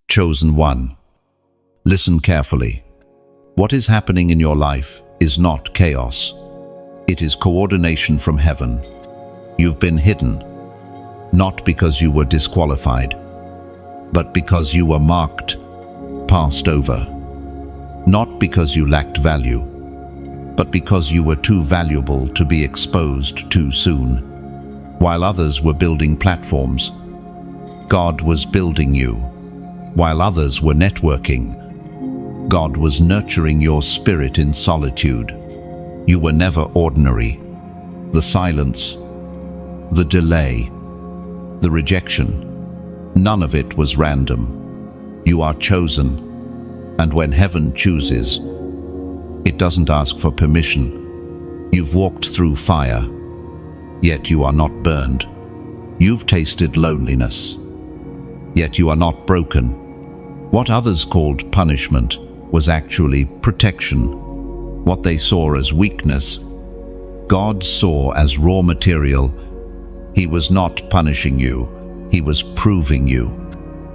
Chosen one. Listen carefully. What is happening in your life is not chaos. It is coordination from heaven. You've been hidden, not because you were disqualified, but because you were marked, passed over. Not because you lacked value, but because you were too valuable to be exposed too soon. While others were building platforms, God was building you. While others were networking, God was nurturing your spirit in solitude. You were never ordinary. The silence, the delay, the rejection, none of it was random. You are chosen, and when heaven chooses, it doesn't ask for permission. You've walked through fire, yet you are not burned. You've tasted loneliness, yet you are not broken. What others called punishment was actually protection. What they saw as weakness, God saw as raw material. He was not punishing you, He was proving you.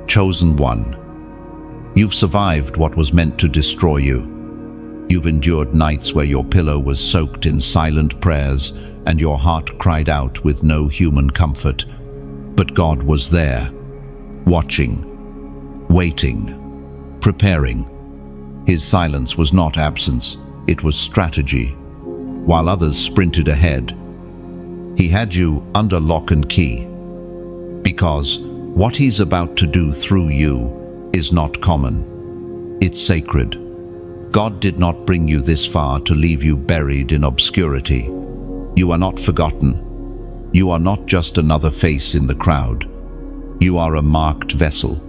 Chosen one. You've survived what was meant to destroy you. You've endured nights where your pillow was soaked in silent prayers and your heart cried out with no human comfort. But God was there, watching, waiting, preparing. His silence was not absence, it was strategy. While others sprinted ahead, He had you under lock and key. Because what He's about to do through you is not common. It's sacred. God did not bring you this far to leave you buried in obscurity. You are not forgotten. You are not just another face in the crowd. You are a marked vessel,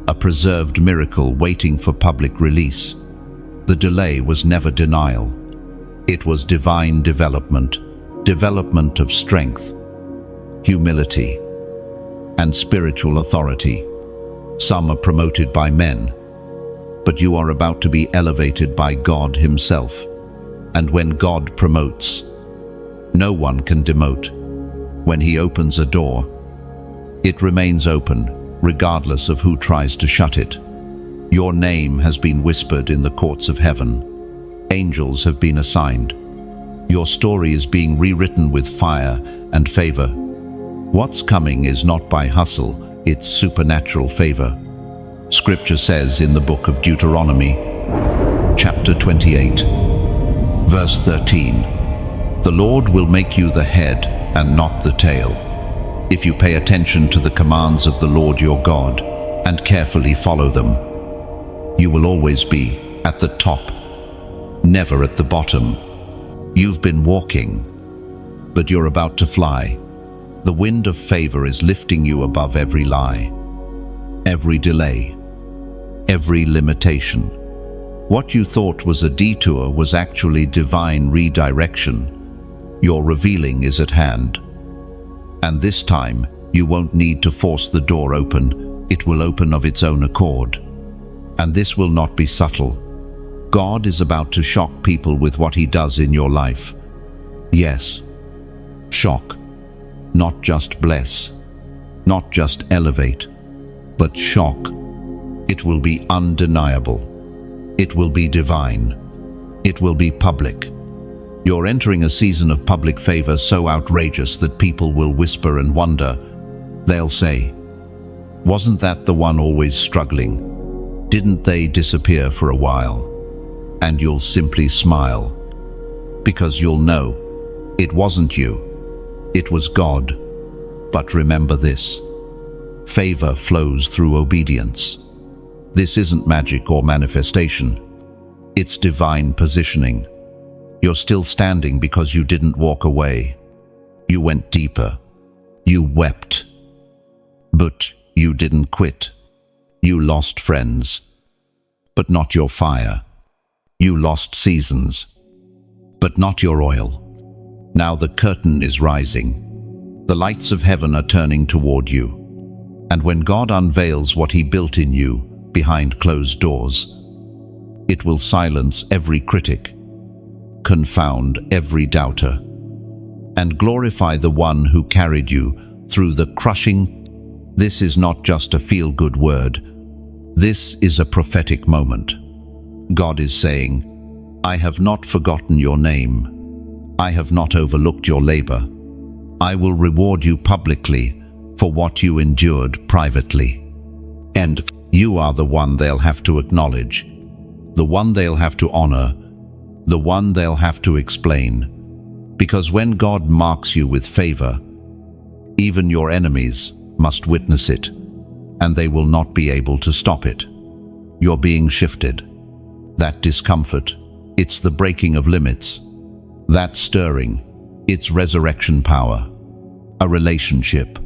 a preserved miracle waiting for public release. The delay was never denial. It was divine development, development of strength, humility, and spiritual authority. Some are promoted by men, but you are about to be elevated by God Himself. And when God promotes, no one can demote. When He opens a door, it remains open, regardless of who tries to shut it. Your name has been whispered in the courts of heaven. Angels have been assigned. Your story is being rewritten with fire and favor. What's coming is not by hustle, it's supernatural favor. Scripture says in the book of Deuteronomy, chapter 28, verse 13, "The Lord will make you the head and not the tail. If you pay attention to the commands of the Lord your God and carefully follow them, you will always be at the top, never at the bottom." You've been walking, but you're about to fly. The wind of favor is lifting you above every lie, every delay, every limitation. What you thought was a detour was actually divine redirection. Your revealing is at hand. And this time, you won't need to force the door open. It will open of its own accord. And this will not be subtle. God is about to shock people with what He does in your life. Yes, shock. Not just bless, not just elevate, but shock. It will be undeniable. It will be divine. It will be public. You're entering a season of public favor so outrageous that people will whisper and wonder. They'll say, "Wasn't that the one always struggling? Didn't they disappear for a while?" And you'll simply smile, because you'll know it wasn't you, it was God. But remember this: favor flows through obedience. This isn't magic or manifestation. It's divine positioning. You're still standing because you didn't walk away. You went deeper. You wept. But you didn't quit. You lost friends, but not your fire. You lost seasons, but not your oil. Now the curtain is rising. The lights of heaven are turning toward you. And when God unveils what He built in you behind closed doors, it will silence every critic, confound every doubter, and glorify the one who carried you through the crushing. This is not just a feel-good word. This is a prophetic moment. God is saying, I have not forgotten your name. I have not overlooked your labor. I will reward you publicly for what you endured privately. And you are the one they'll have to acknowledge, the one they'll have to honor, the one they'll have to explain. Because when God marks you with favor, even your enemies must witness it, and they will not be able to stop it. You're being shifted. That discomfort, it's the breaking of limits. That stirring, it's resurrection power. A relationship,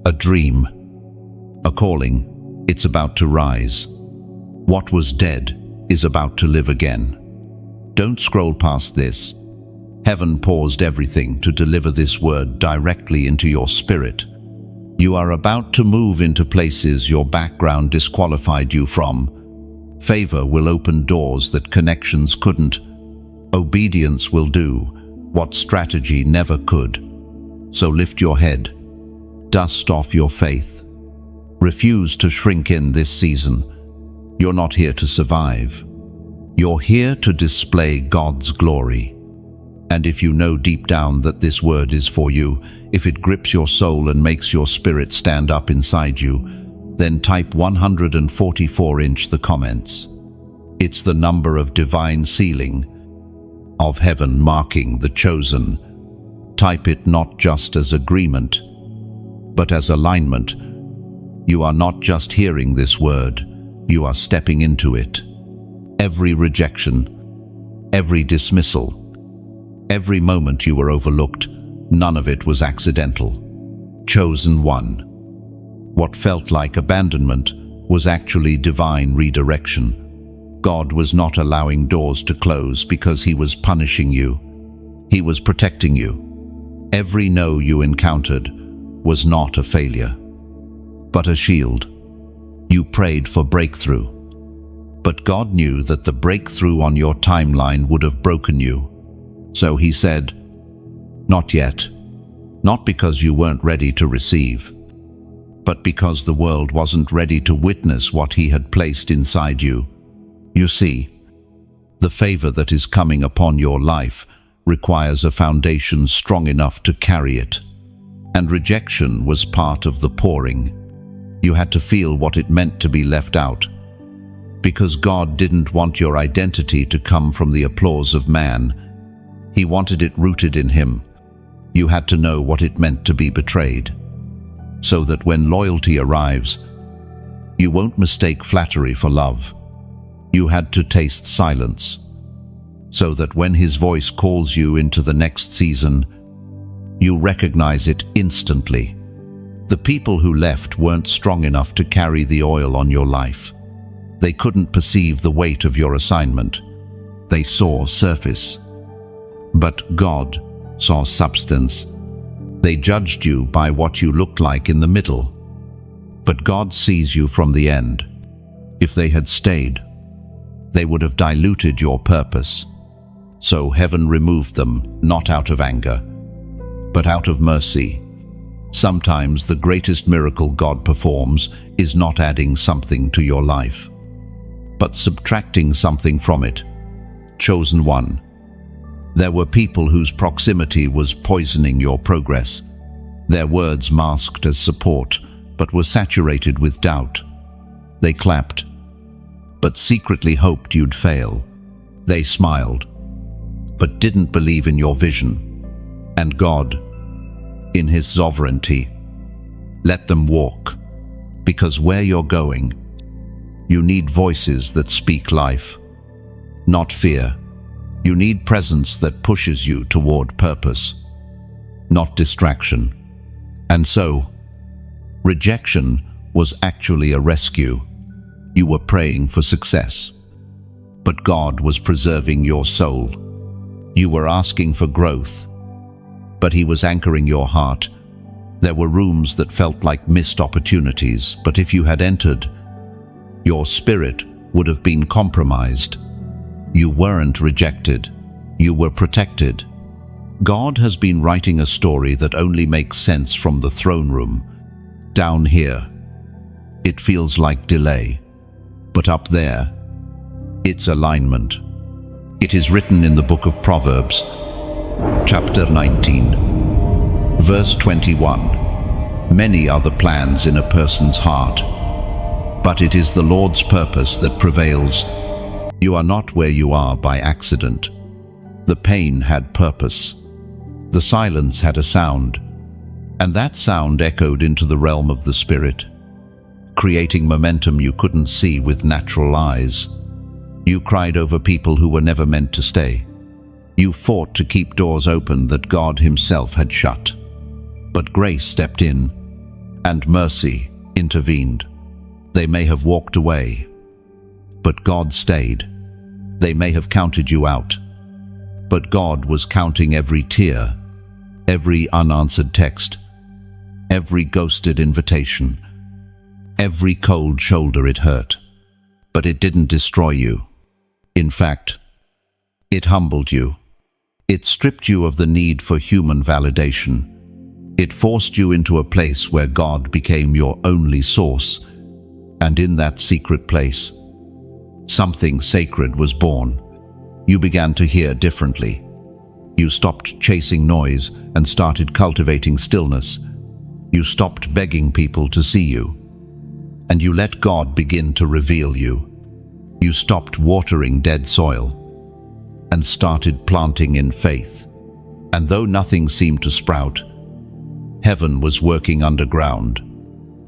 a dream, a calling, it's about to rise. What was dead is about to live again. Don't scroll past this. Heaven paused everything to deliver this word directly into your spirit. You are about to move into places your background disqualified you from. Favor will open doors that connections couldn't. Obedience will do what strategy never could. So lift your head. Dust off your faith. Refuse to shrink in this season. You're not here to survive. You're here to display God's glory. And if you know deep down that this word is for you, if it grips your soul and makes your spirit stand up inside you, then type 144 in the comments. It's the number of divine sealing, of heaven marking the chosen. Type it not just as agreement, but as alignment. You are not just hearing this word, you are stepping into it. Every rejection, every dismissal, every moment you were overlooked, none of it was accidental. Chosen one. What felt like abandonment was actually divine redirection. God was not allowing doors to close because He was punishing you. He was protecting you. Every no you encountered was not a failure, but a shield. You prayed for breakthrough, but God knew that the breakthrough on your timeline would have broken you. So He said, not yet. Not because you weren't ready to receive, but because the world wasn't ready to witness what He had placed inside you. You see, the favor that is coming upon your life requires a foundation strong enough to carry it. And rejection was part of the pouring. You had to feel what it meant to be left out. Because God didn't want your identity to come from the applause of man. He wanted it rooted in Him. You had to know what it meant to be betrayed, so that when loyalty arrives, you won't mistake flattery for love. You had to taste silence, so that when His voice calls you into the next season, you recognize it instantly. The people who left weren't strong enough to carry the oil on your life. They couldn't perceive the weight of your assignment. They saw surface. But God saw substance. They judged you by what you looked like in the middle. But God sees you from the end. If they had stayed, they would have diluted your purpose. So heaven removed them, not out of anger, but out of mercy. Sometimes the greatest miracle God performs is not adding something to your life, but subtracting something from it. Chosen one. There were people whose proximity was poisoning your progress. Their words masked as support, but were saturated with doubt. They clapped, but secretly hoped you'd fail. They smiled, but didn't believe in your vision. And God, in His sovereignty, let them walk, because where you're going, you need voices that speak life, not fear. You need presence that pushes you toward purpose, not distraction. And so, rejection was actually a rescue. You were praying for success, but God was preserving your soul. You were asking for growth, but He was anchoring your heart. There were rooms that felt like missed opportunities, but if you had entered, your spirit would have been compromised. You weren't rejected, you were protected. God has been writing a story that only makes sense from the throne room. Down here, it feels like delay. But up there, it's alignment. It is written in the book of Proverbs, chapter 19, verse 21. Many are the plans in a person's heart, but it is the Lord's purpose that prevails. You are not where you are by accident. The pain had purpose. The silence had a sound, and that sound echoed into the realm of the spirit, creating momentum you couldn't see with natural eyes. You cried over people who were never meant to stay. You fought to keep doors open that God Himself had shut. But grace stepped in, and mercy intervened. They may have walked away, but God stayed. They may have counted you out, but God was counting every tear, every unanswered text, every ghosted invitation, every cold shoulder it hurt. But it didn't destroy you. In fact, it humbled you. It stripped you of the need for human validation. It forced you into a place where God became your only source, and in that secret place, something sacred was born. You began to hear differently. You stopped chasing noise and started cultivating stillness. You stopped begging people to see you, and you let God begin to reveal you. You stopped watering dead soil and started planting in faith. And though nothing seemed to sprout, heaven was working underground.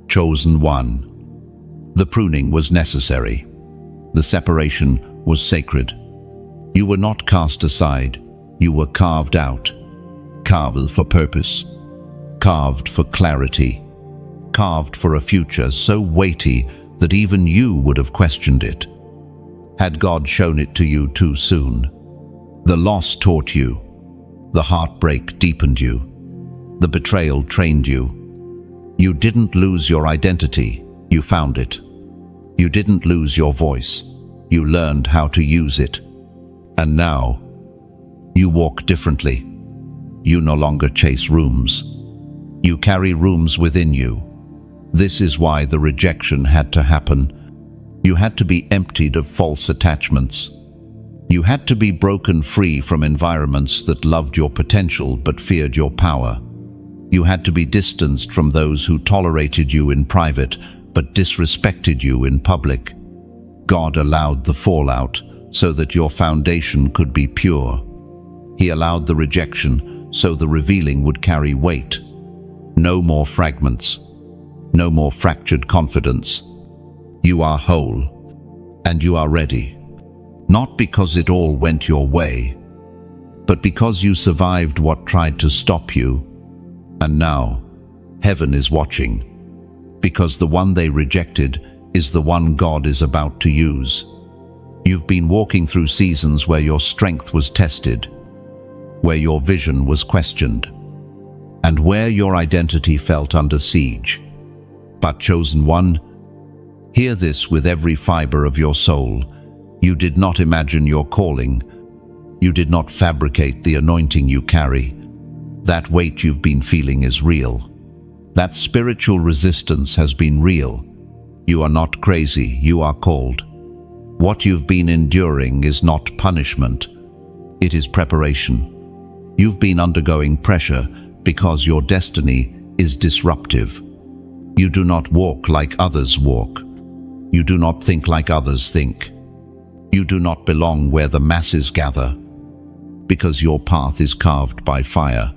Chosen one. The pruning was necessary. The separation was sacred. You were not cast aside. You were carved out. Carved for purpose. Carved for clarity. Carved for a future so weighty that even you would have questioned it, had God shown it to you too soon. The loss taught you. The heartbreak deepened you. The betrayal trained you. You didn't lose your identity. You found it. You didn't lose your voice. You learned how to use it. And now, you walk differently. You no longer chase rooms. You carry rooms within you. This is why the rejection had to happen. You had to be emptied of false attachments. You had to be broken free from environments that loved your potential but feared your power. You had to be distanced from those who tolerated you in private but disrespected you in public. God allowed the fallout so that your foundation could be pure. He allowed the rejection so the revealing would carry weight. No more fragments. No more fractured confidence. You are whole, and you are ready. Not because it all went your way, but because you survived what tried to stop you. And now, heaven is watching, because the one they rejected is the one God is about to use. You've been walking through seasons where your strength was tested, where your vision was questioned, and where your identity felt under siege. But chosen one, hear this with every fiber of your soul. You did not imagine your calling. You did not fabricate the anointing you carry. That weight you've been feeling is real. That spiritual resistance has been real. You are not crazy, you are called. What you've been enduring is not punishment. It is preparation. You've been undergoing pressure because your destiny is disruptive. You do not walk like others walk. You do not think like others think. You do not belong where the masses gather, because your path is carved by fire,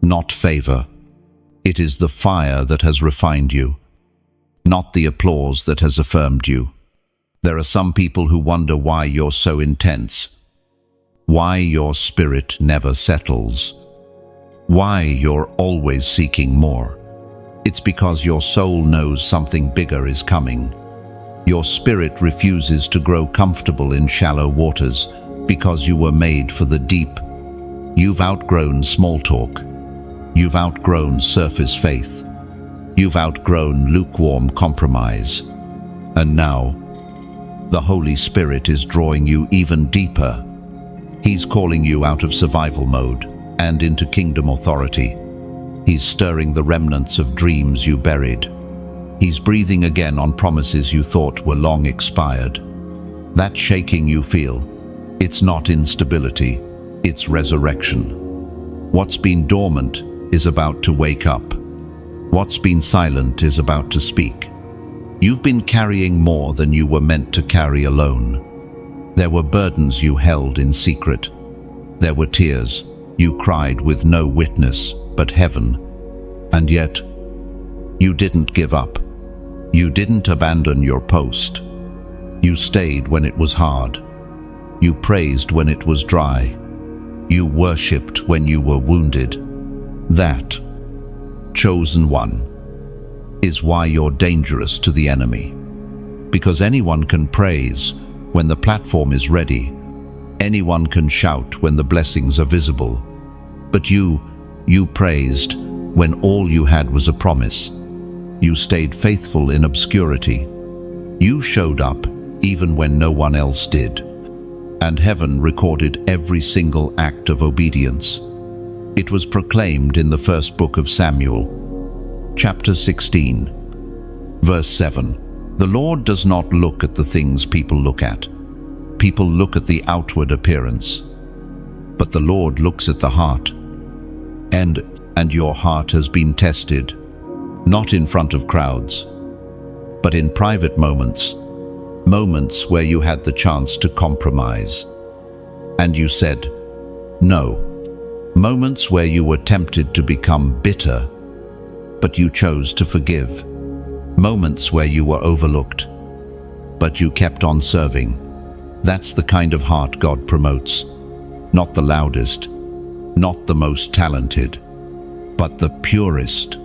not favor. It is the fire that has refined you, not the applause that has affirmed you. There are some people who wonder why you're so intense, why your spirit never settles, why you're always seeking more. It's because your soul knows something bigger is coming. Your spirit refuses to grow comfortable in shallow waters because you were made for the deep. You've outgrown small talk. You've outgrown surface faith. You've outgrown lukewarm compromise. And now, the Holy Spirit is drawing you even deeper. He's calling you out of survival mode and into kingdom authority. He's stirring the remnants of dreams you buried. He's breathing again on promises you thought were long expired. That shaking you feel, it's not instability, it's resurrection. What's been dormant is about to wake up. What's been silent is about to speak. You've been carrying more than you were meant to carry alone. There were burdens you held in secret. There were tears you cried with no witness but heaven. And yet, you didn't give up. You didn't abandon your post. You stayed when it was hard. You praised when it was dry. You worshipped when you were wounded. That, chosen one, is why you're dangerous to the enemy. Because anyone can praise when the platform is ready. Anyone can shout when the blessings are visible. But you praised when all you had was a promise. You stayed faithful in obscurity. You showed up even when no one else did. And heaven recorded every single act of obedience. It was proclaimed in the first book of Samuel, chapter 16, verse 7. The Lord does not look at the things people look at. People look at the outward appearance. But the Lord looks at the heart. And your heart has been tested, not in front of crowds, but in private moments where you had the chance to compromise. And you said, no. Moments where you were tempted to become bitter, but you chose to forgive. Moments where you were overlooked, but you kept on serving. That's the kind of heart God promotes. Not the loudest, not the most talented, but the purest.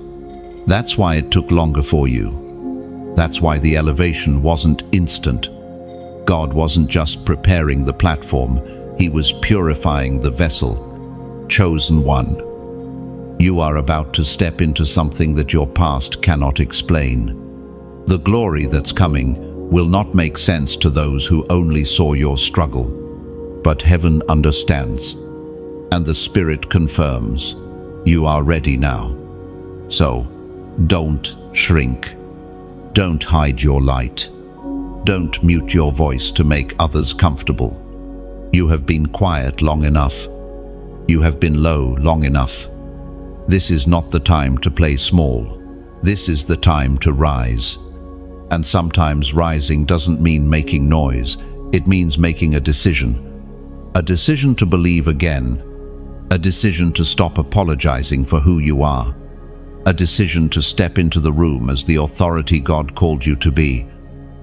That's why it took longer for you. That's why the elevation wasn't instant. God wasn't just preparing the platform, He was purifying the vessel. Chosen one. You are about to step into something that your past cannot explain. The glory that's coming will not make sense to those who only saw your struggle. But heaven understands, and the Spirit confirms you are ready now. So, don't shrink. Don't hide your light. Don't mute your voice to make others comfortable. You have been quiet long enough. You have been low long enough. This is not the time to play small. This is the time to rise. And sometimes rising doesn't mean making noise. It means making a decision. A decision to believe again. A decision to stop apologizing for who you are. A decision to step into the room as the authority God called you to be.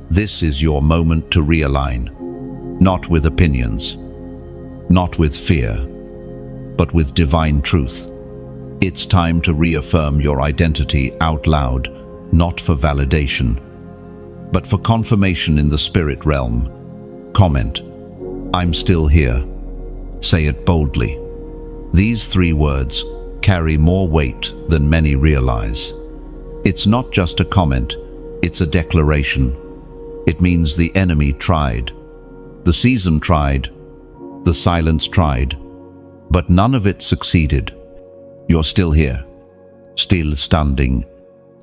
This is your moment to realign. Not with opinions. Not with fear. But with divine truth. It's time to reaffirm your identity out loud, not for validation, but for confirmation in the spirit realm. Comment, I'm still here. Say it boldly. These 3 words carry more weight than many realize. It's not just a comment, it's a declaration. It means the enemy tried. The season tried. The silence tried. But none of it succeeded. You're still here. Still standing.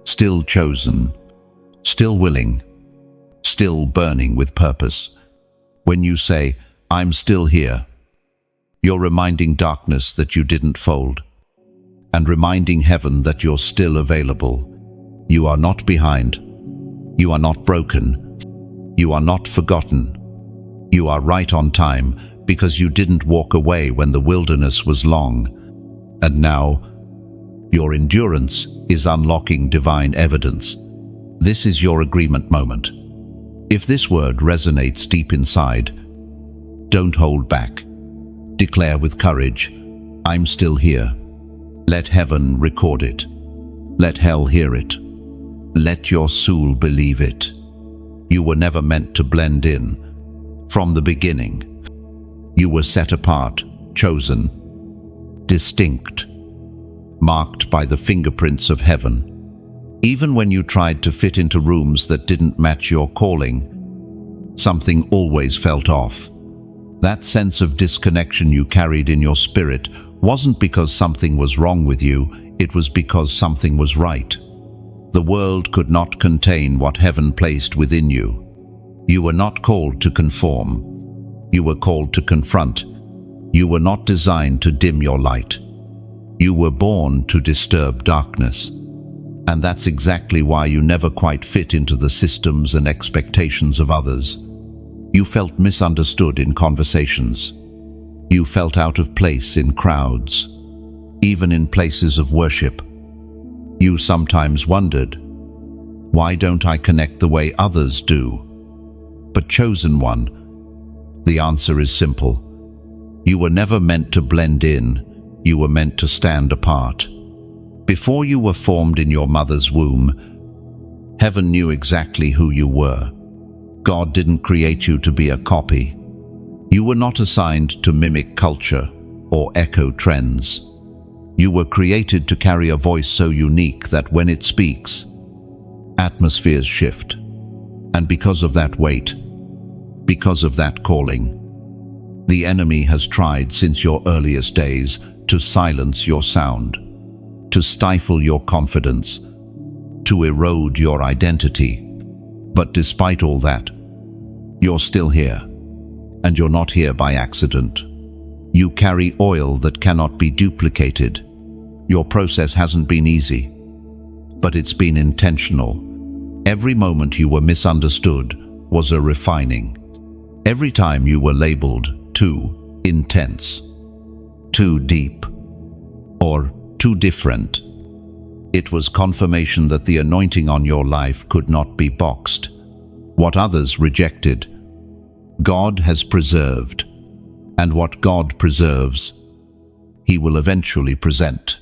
Still chosen. Still willing. Still burning with purpose. When you say, I'm still here, you're reminding darkness that you didn't fold. And reminding heaven that you're still available. You are not behind. You are not broken. You are not forgotten. You are right on time because you didn't walk away when the wilderness was long. And now, your endurance is unlocking divine evidence. This is your agreement moment. If this word resonates deep inside, don't hold back. Declare with courage, I'm still here. Let heaven record it. Let hell hear it. Let your soul believe it. You were never meant to blend in. From the beginning, you were set apart, chosen, distinct, marked by the fingerprints of heaven. Even when you tried to fit into rooms that didn't match your calling, something always felt off. That sense of disconnection you carried in your spirit wasn't because something was wrong with you, it was because something was right. The world could not contain what heaven placed within you. You were not called to conform. You were called to confront. You were not designed to dim your light. You were born to disturb darkness. And that's exactly why you never quite fit into the systems and expectations of others. You felt misunderstood in conversations. You felt out of place in crowds, even in places of worship. You sometimes wondered, why don't I connect the way others do? But chosen one, the answer is simple. You were never meant to blend in. You were meant to stand apart. Before you were formed in your mother's womb, heaven knew exactly who you were. God didn't create you to be a copy. You were not assigned to mimic culture or echo trends. You were created to carry a voice so unique that when it speaks, atmospheres shift. And because of that weight, because of that calling, the enemy has tried since your earliest days to silence your sound, to stifle your confidence, to erode your identity. But despite all that, you're still here, and you're not here by accident. You carry oil that cannot be duplicated. Your process hasn't been easy, but it's been intentional. Every moment you were misunderstood was a refining. Every time you were labeled too intense, too deep, or too different, it was confirmation that the anointing on your life could not be boxed. What others rejected, God has preserved, and what God preserves, He will eventually present.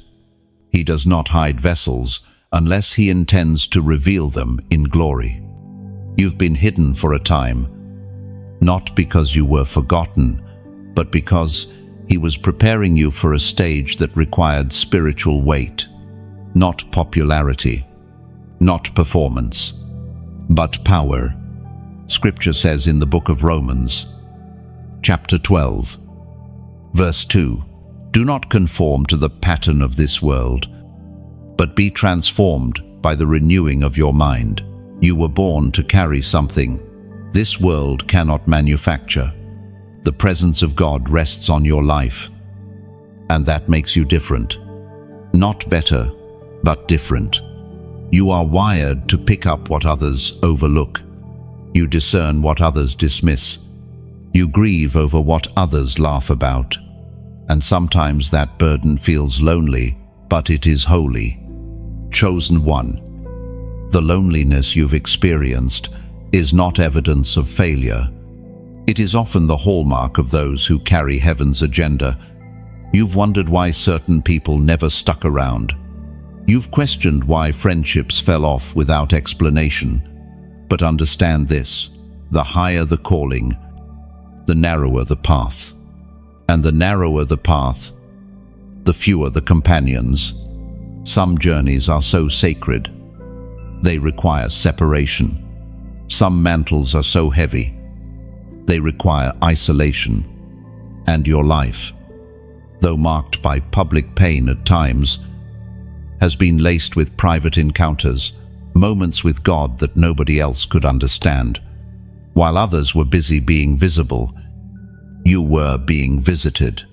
He does not hide vessels unless He intends to reveal them in glory. You've been hidden for a time, not because you were forgotten, but because He was preparing you for a stage that required spiritual weight, not popularity, not performance, but power. Scripture says in the book of Romans, chapter 12, verse 2, "Do not conform to the pattern of this world, but be transformed by the renewing of your mind." You were born to carry something this world cannot manufacture. The presence of God rests on your life, and that makes you different. Not better, but different. You are wired to pick up what others overlook. You discern what others dismiss. You grieve over what others laugh about. And sometimes that burden feels lonely, but it is holy. Chosen one. The loneliness you've experienced is not evidence of failure. It is often the hallmark of those who carry heaven's agenda. You've wondered why certain people never stuck around. You've questioned why friendships fell off without explanation. But understand this: the higher the calling, the narrower the path. And the narrower the path, the fewer the companions. Some journeys are so sacred, they require separation. Some mantles are so heavy, they require isolation. And your life, though marked by public pain at times, has been laced with private encounters, moments with God that nobody else could understand. While others were busy being visible, you were being visited.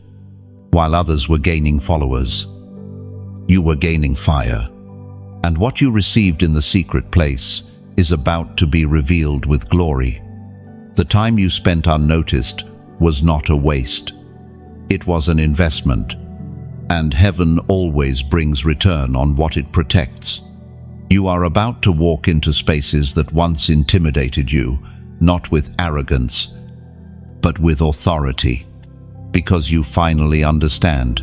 While others were gaining followers, you were gaining fire. And what you received in the secret place is about to be revealed with glory. The time you spent unnoticed was not a waste. It was an investment, and heaven always brings return on what it protects. You are about to walk into spaces that once intimidated you, not with arrogance, but with authority, because you finally understand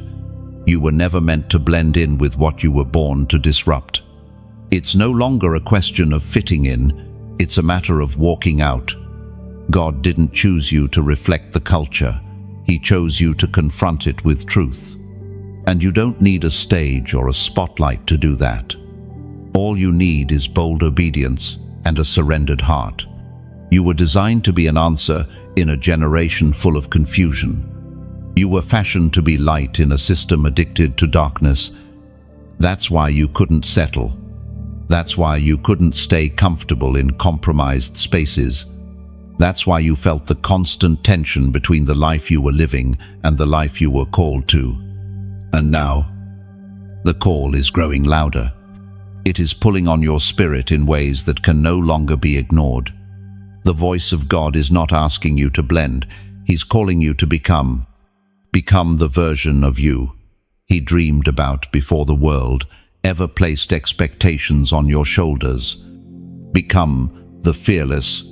you were never meant to blend in with what you were born to disrupt. It's no longer a question of fitting in, it's a matter of walking out. God didn't choose you to reflect the culture, He chose you to confront it with truth. And you don't need a stage or a spotlight to do that. All you need is bold obedience and a surrendered heart. You were designed to be an answer in a generation full of confusion. You were fashioned to be light in a system addicted to darkness. That's why you couldn't settle. That's why you couldn't stay comfortable in compromised spaces. That's why you felt the constant tension between the life you were living and the life you were called to. And now, the call is growing louder. It is pulling on your spirit in ways that can no longer be ignored. The voice of God is not asking you to blend. He's calling you to become the version of you He dreamed about before the world ever placed expectations on your shoulders. Become the fearless,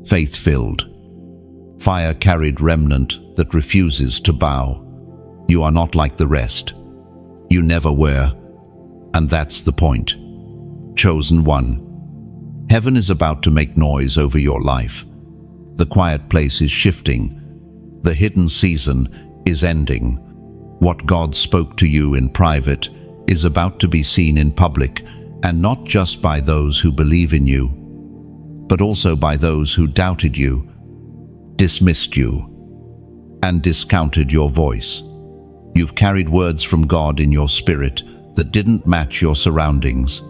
faith-filled, fire-carried remnant that refuses to bow. You are not like the rest. You never were, and that's the point. Chosen one. Heaven is about to make noise over your life. The quiet place is shifting. The hidden season is ending. What God spoke to you in private is about to be seen in public, and not just by those who believe in you, but also by those who doubted you, dismissed you, and discounted your voice. You've carried words from God in your spirit that didn't match your surroundings.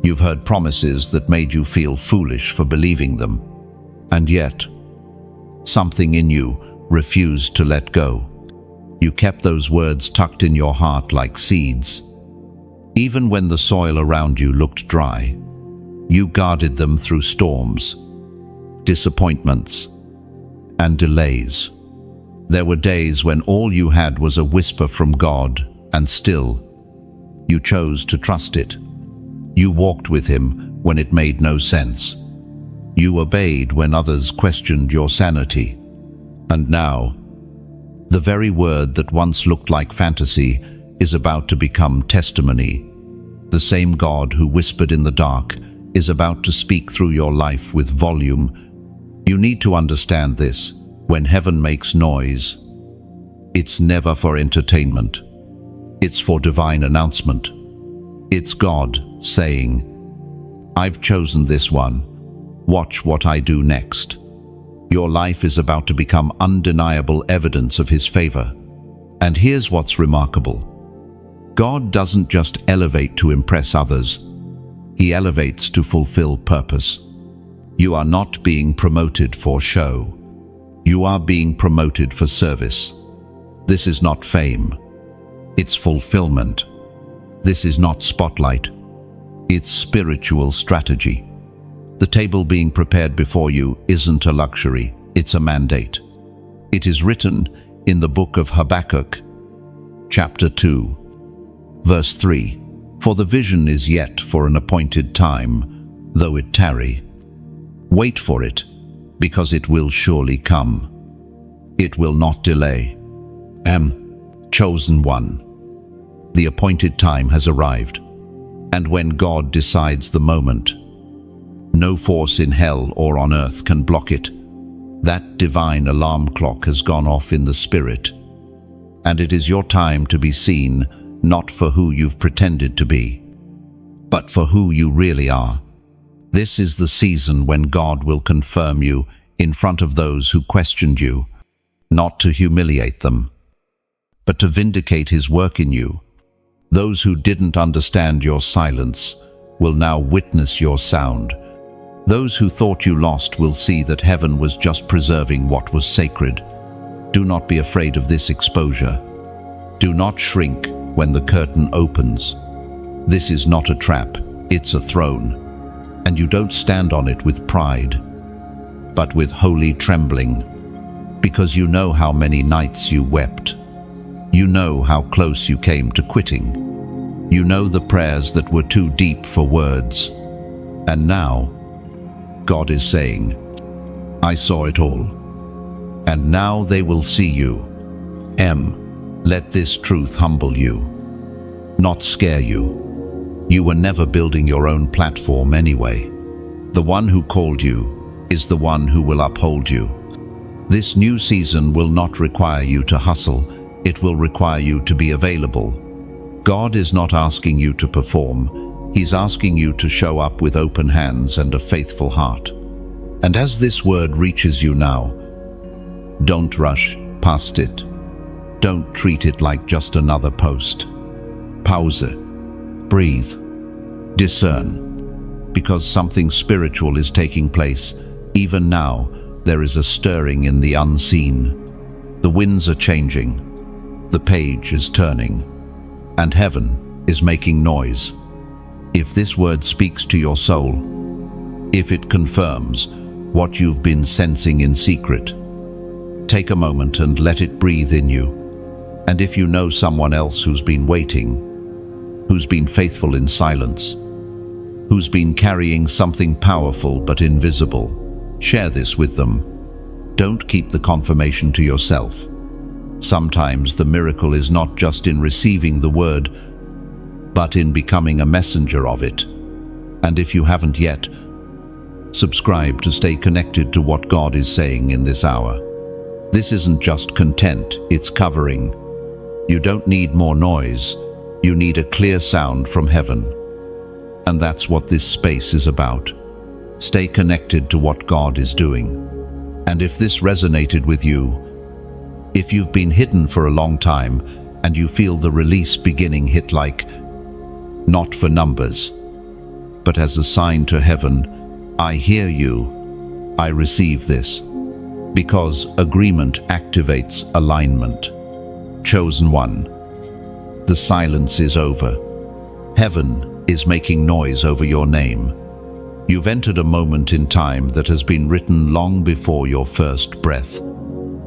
You've heard promises that made you feel foolish for believing them. And yet, something in you refused to let go. You kept those words tucked in your heart like seeds. Even when the soil around you looked dry, you guarded them through storms, disappointments, and delays. There were days when all you had was a whisper from God, and still, you chose to trust it. You walked with Him when it made no sense. You obeyed when others questioned your sanity. And now, the very word that once looked like fantasy is about to become testimony. The same God who whispered in the dark is about to speak through your life with volume. You need to understand this. When heaven makes noise, it's never for entertainment. It's for divine announcement. It's God saying, "I've chosen this one. Watch what I do next." Your life is about to become undeniable evidence of His favor. And here's what's remarkable. God doesn't just elevate to impress others. He elevates to fulfill purpose. You are not being promoted for show. You are being promoted for service. This is not fame. It's fulfillment. This is not spotlight. It's spiritual strategy. The table being prepared before you isn't a luxury, it's a mandate. It is written in the book of Habakkuk, chapter 2, verse 3, "For the vision is yet for an appointed time, though it tarry. Wait for it, because it will surely come. It will not delay." Chosen one. The appointed time has arrived. And when God decides the moment, no force in hell or on earth can block it. That divine alarm clock has gone off in the spirit. And it is your time to be seen, not for who you've pretended to be, but for who you really are. This is the season when God will confirm you in front of those who questioned you, not to humiliate them, but to vindicate His work in you. Those who didn't understand your silence will now witness your sound. Those who thought you lost will see that heaven was just preserving what was sacred. Do not be afraid of this exposure. Do not shrink when the curtain opens. This is not a trap, it's a throne. And you don't stand on it with pride, but with holy trembling, because you know how many nights you wept. You know how close you came to quitting. You know the prayers that were too deep for words. And now, God is saying, "I saw it all. And now they will see you." Let this truth humble you, not scare you. You were never building your own platform anyway. The one who called you is the one who will uphold you. This new season will not require you to hustle. It will require you to be available. God is not asking you to perform. He's asking you to show up with open hands and a faithful heart. And as this word reaches you now, don't rush past it. Don't treat it like just another post. Pause it. Breathe. Discern, because something spiritual is taking place. Even now, there is a stirring in the unseen. The winds are changing, the page is turning, and heaven is making noise. If this word speaks to your soul, if it confirms what you've been sensing in secret, take a moment and let it breathe in you. And if you know someone else who's been waiting, who's been faithful in silence, who's been carrying something powerful but invisible, share this with them. Don't keep the confirmation to yourself. Sometimes the miracle is not just in receiving the word, but in becoming a messenger of it. And if you haven't yet, subscribe to stay connected to what God is saying in this hour. This isn't just content, it's covering. You don't need more noise, you need a clear sound from heaven. And that's what this space is about. Stay connected to what God is doing. And if this resonated with you, if you've been hidden for a long time and you feel the release beginning, hit like, not for numbers, but as a sign to heaven, I hear you, I receive this. Because agreement activates alignment. Chosen one, the silence is over. Heaven is making noise over your name. You've entered a moment in time that has been written long before your first breath.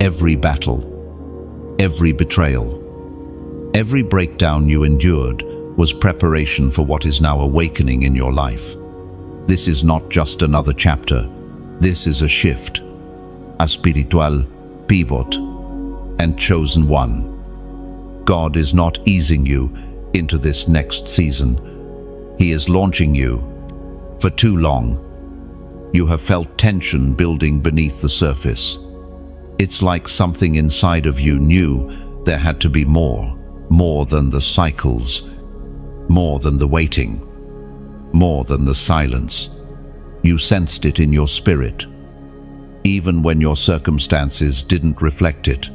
Every battle, every betrayal, every breakdown you endured was preparation for what is now awakening in your life. This is not just another chapter. This is a shift, a spiritual pivot, and chosen one. God is not easing you into this next season. He is launching you. For too long, you have felt tension building beneath the surface. It's like something inside of you knew there had to be more than the cycles, more than the waiting, more than the silence. You sensed it in your spirit, even when your circumstances didn't reflect it.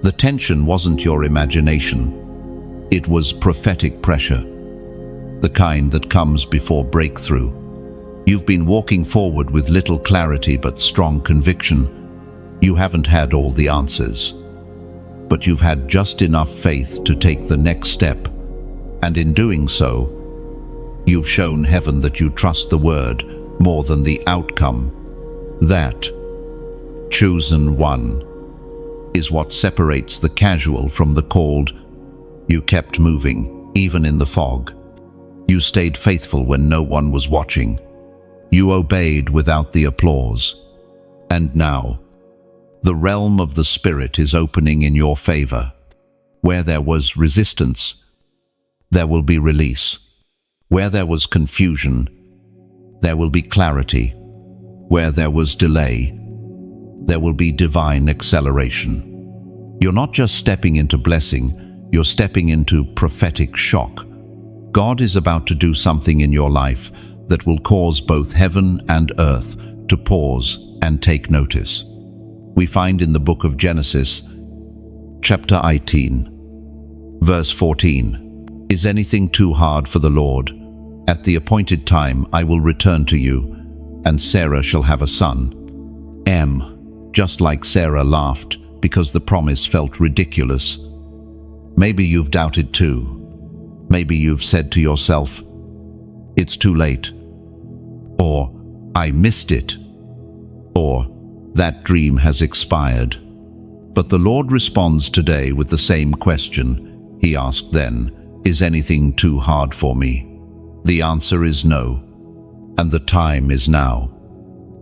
The tension wasn't your imagination. It was prophetic pressure, the kind that comes before breakthrough. You've been walking forward with little clarity but strong conviction. You haven't had all the answers, but you've had just enough faith to take the next step. And in doing so, you've shown heaven that you trust the word more than the outcome. That chosen one is what separates the casual from the called. You kept moving, even in the fog. You stayed faithful when no one was watching. You obeyed without the applause. And now, the realm of the Spirit is opening in your favor. Where there was resistance, there will be release. Where there was confusion, there will be clarity. Where there was delay, there will be divine acceleration. You're not just stepping into blessing, you're stepping into prophetic shock. God is about to do something in your life that will cause both heaven and earth to pause and take notice. We find in the book of Genesis, chapter 18, verse 14, "Is anything too hard for the Lord? At the appointed time I will return to you, and Sarah shall have a son." Just like Sarah laughed because the promise felt ridiculous. Maybe you've doubted too. Maybe you've said to yourself, "It's too late," or "I missed it," or "That dream has expired." But the Lord responds today with the same question He asked then, "Is anything too hard for me?" The answer is no, and the time is now.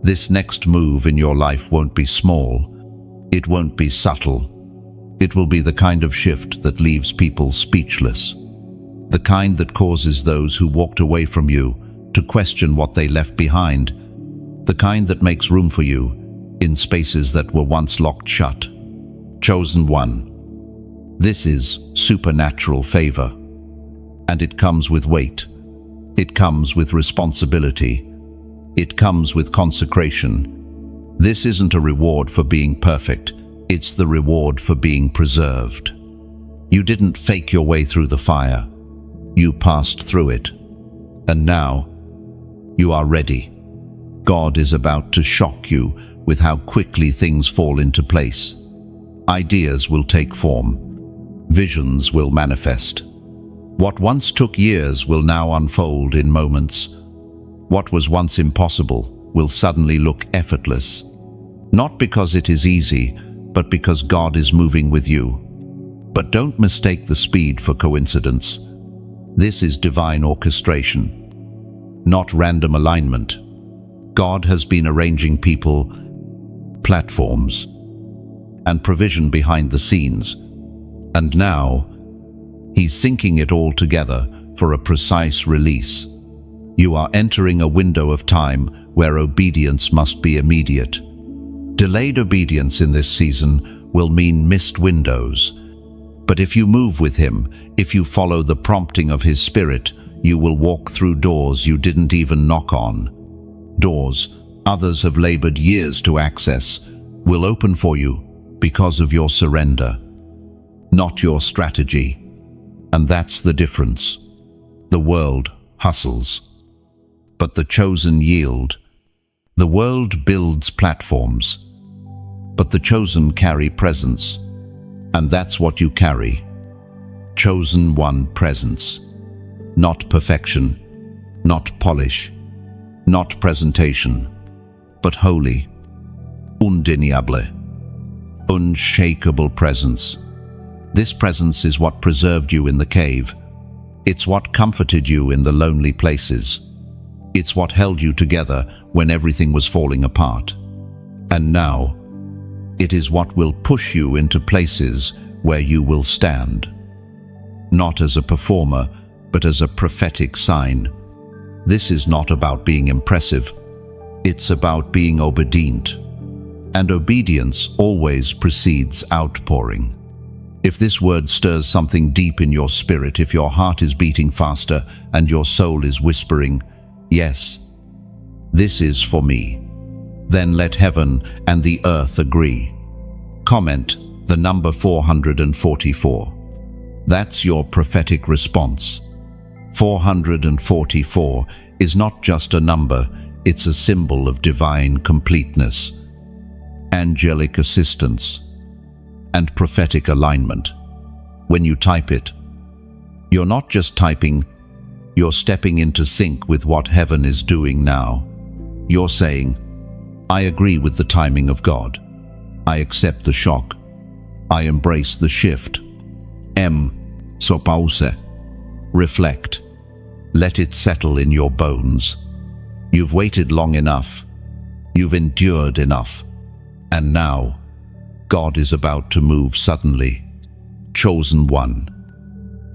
This next move in your life won't be small. It won't be subtle. It will be the kind of shift that leaves people speechless. The kind that causes those who walked away from you to question what they left behind. The kind that makes room for you in spaces that were once locked shut. Chosen one. This is supernatural favor. And it comes with weight. It comes with responsibility. It comes with consecration. This isn't a reward for being perfect. It's the reward for being preserved. You didn't fake your way through the fire. You passed through it. And now, you are ready. God is about to shock you with how quickly things fall into place. Ideas will take form. Visions will manifest. What once took years will now unfold in moments. What was once impossible will suddenly look effortless. Not because it is easy, but because God is moving with you. But don't mistake the speed for coincidence. This is divine orchestration, not random alignment. God has been arranging people, platforms, and provision behind the scenes. And now, He's syncing it all together for a precise release. You are entering a window of time where obedience must be immediate. Delayed obedience in this season will mean missed windows. But if you move with Him, if you follow the prompting of His Spirit, you will walk through doors you didn't even knock on. Doors others have labored years to access will open for you because of your surrender, not your strategy. And that's the difference. The world hustles, but the chosen yield. The world builds platforms, but the chosen carry presence. And that's what you carry. Chosen one presence. Not perfection, not polish, not presentation, but holy, undeniable, unshakable presence. This presence is what preserved you in the cave. It's what comforted you in the lonely places. It's what held you together when everything was falling apart. And now, it is what will push you into places where you will stand. Not as a performer, but as a prophetic sign. This is not about being impressive. It's about being obedient. And obedience always precedes outpouring. If this word stirs something deep in your spirit, if your heart is beating faster and your soul is whispering, "Yes, this is for me," then let heaven and the earth agree. Comment the number 444. That's your prophetic response. 444 is not just a number, it's a symbol of divine completeness, angelic assistance, and prophetic alignment. When you type it, you're not just typing, you're stepping into sync with what heaven is doing now. You're saying, "I agree with the timing of God. I accept the shock. I embrace the shift." So pause. Reflect. Let it settle in your bones. You've waited long enough. You've endured enough. And now, God is about to move suddenly. Chosen one.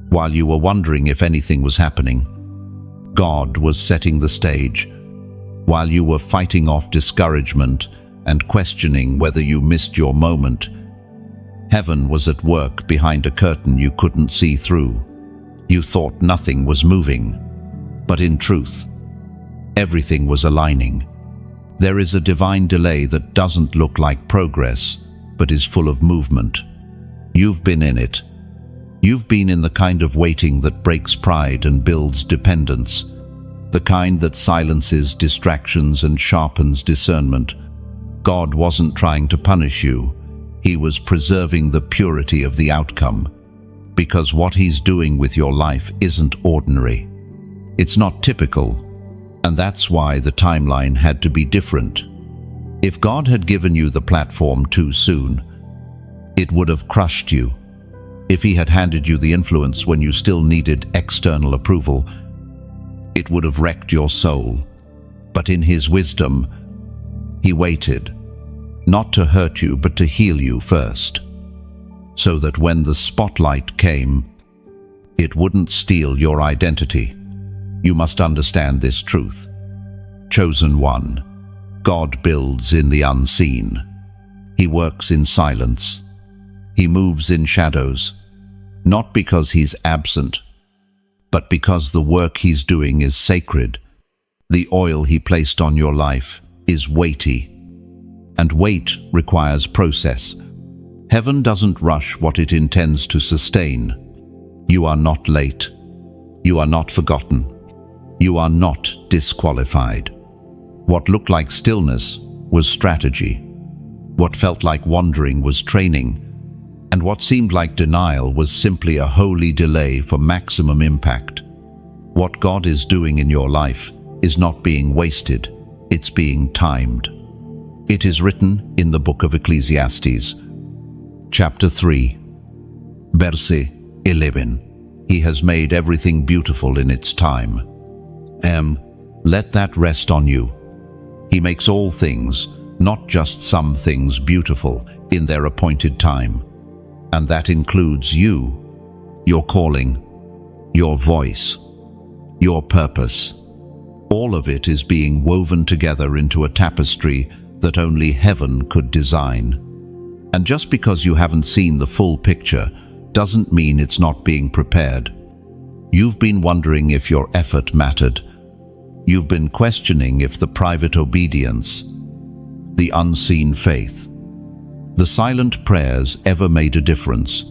While you were wondering if anything was happening, God was setting the stage. While you were fighting off discouragement and questioning whether you missed your moment, heaven was at work behind a curtain you couldn't see through. You thought nothing was moving, but in truth, everything was aligning. There is a divine delay that doesn't look like progress, but is full of movement. You've been in it. You've been in the kind of waiting that breaks pride and builds dependence, the kind that silences distractions and sharpens discernment. God wasn't trying to punish you. He was preserving the purity of the outcome, because what He's doing with your life isn't ordinary. It's not typical, and that's why the timeline had to be different. If God had given you the platform too soon, it would have crushed you. If He had handed you the influence when you still needed external approval, it would have wrecked your soul. But in His wisdom, He waited, not to hurt you, but to heal you first, so that when the spotlight came, it wouldn't steal your identity. You must understand this truth. Chosen one. God builds in the unseen. He works in silence. He moves in shadows, not because He's absent, but because the work He's doing is sacred. The oil He placed on your life is weighty, and weight requires process. Heaven doesn't rush what it intends to sustain. You are not late. You are not forgotten. You are not disqualified. What looked like stillness was strategy. What felt like wandering was training. And what seemed like denial was simply a holy delay for maximum impact. What God is doing in your life is not being wasted, it's being timed. It is written in the book of Ecclesiastes, chapter 3, verse 11. He has made everything beautiful in its time. Let that rest on you. He makes all things, not just some things, beautiful in their appointed time. And that includes you, your calling, your voice, your purpose. All of it is being woven together into a tapestry that only heaven could design. And just because you haven't seen the full picture doesn't mean it's not being prepared. You've been wondering if your effort mattered. You've been questioning if the private obedience, the unseen faith, the silent prayers ever made a difference.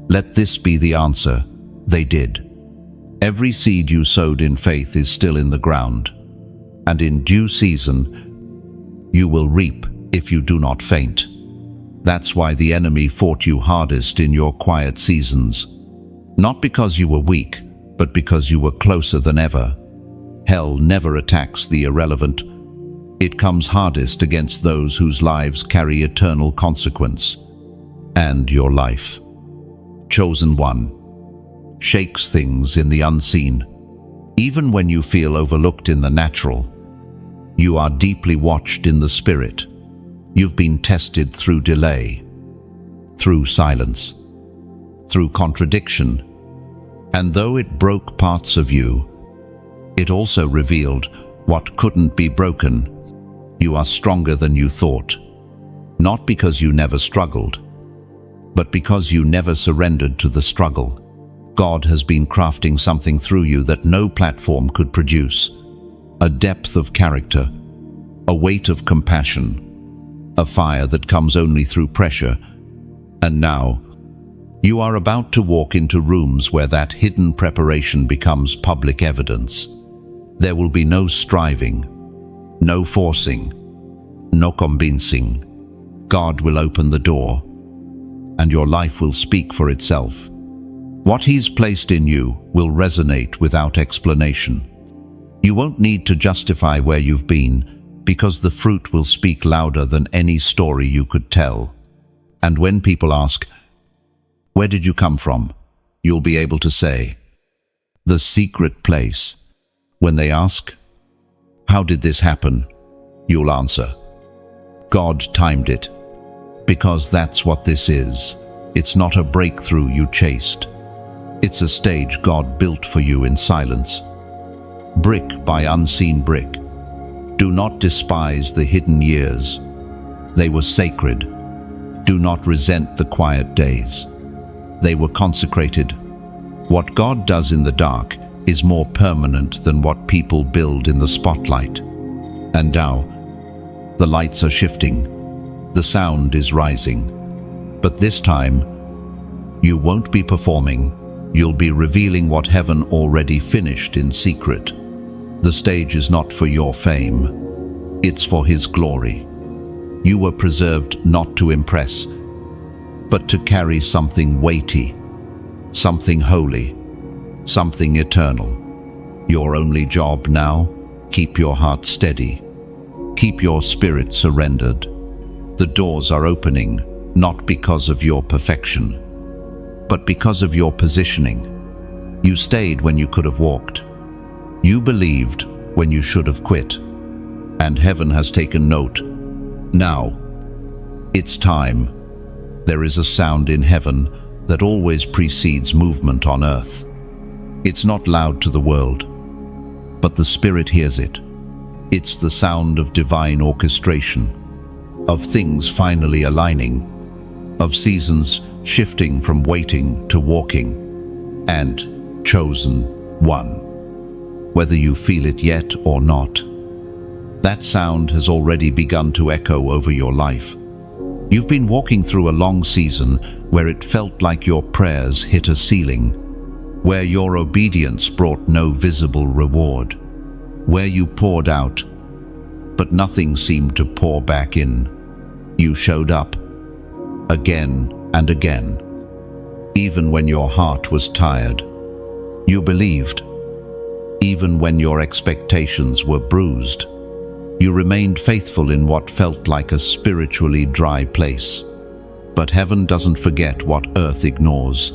Let this be the answer. They did. Every seed you sowed in faith is still in the ground, and in due season you will reap if you do not faint. That's why the enemy fought you hardest in your quiet seasons. Not because you were weak, but because you were closer than ever. Hell never attacks the irrelevant. It comes hardest against those whose lives carry eternal consequence. And your life, chosen one, shakes things in the unseen. Even when you feel overlooked in the natural, you are deeply watched in the spirit. You've been tested through delay, through silence, through contradiction. And though it broke parts of you, it also revealed what couldn't be broken. You are stronger than you thought, not because you never struggled, but because you never surrendered to the struggle. God has been crafting something through you that no platform could produce. A depth of character, a weight of compassion, a fire that comes only through pressure. And now, you are about to walk into rooms where that hidden preparation becomes public evidence. There will be no striving, no forcing, no convincing. God will open the door, and your life will speak for itself. What He's placed in you will resonate without explanation. You won't need to justify where you've been, because the fruit will speak louder than any story you could tell. And when people ask, "Where did you come from?" you'll be able to say, "The secret place." When they ask, "How did this happen?" you'll answer, "God timed it." Because that's what this is. It's not a breakthrough you chased. It's a stage God built for you in silence. Brick by unseen brick. Do not despise the hidden years. They were sacred. Do not resent the quiet days. They were consecrated. What God does in the dark is more permanent than what people build in the spotlight. And now, the lights are shifting. The sound is rising. But this time, you won't be performing. You'll be revealing what heaven already finished in secret. The stage is not for your fame. It's for His glory. You were preserved not to impress, but to carry something weighty, something holy, something eternal. Your only job now, keep your heart steady. Keep your spirit surrendered. The doors are opening, not because of your perfection, but because of your positioning. You stayed when you could have walked. You believed when you should have quit. And heaven has taken note. Now, it's time. There is a sound in heaven that always precedes movement on earth. It's not loud to the world, but the Spirit hears it. It's the sound of divine orchestration, of things finally aligning, of seasons shifting from waiting to walking, and chosen one. Whether you feel it yet or not, that sound has already begun to echo over your life. You've been walking through a long season where it felt like your prayers hit a ceiling, where your obedience brought no visible reward, where you poured out, but nothing seemed to pour back in. You showed up, again and again, even when your heart was tired. You believed, even when your expectations were bruised. You remained faithful in what felt like a spiritually dry place. But heaven doesn't forget what earth ignores.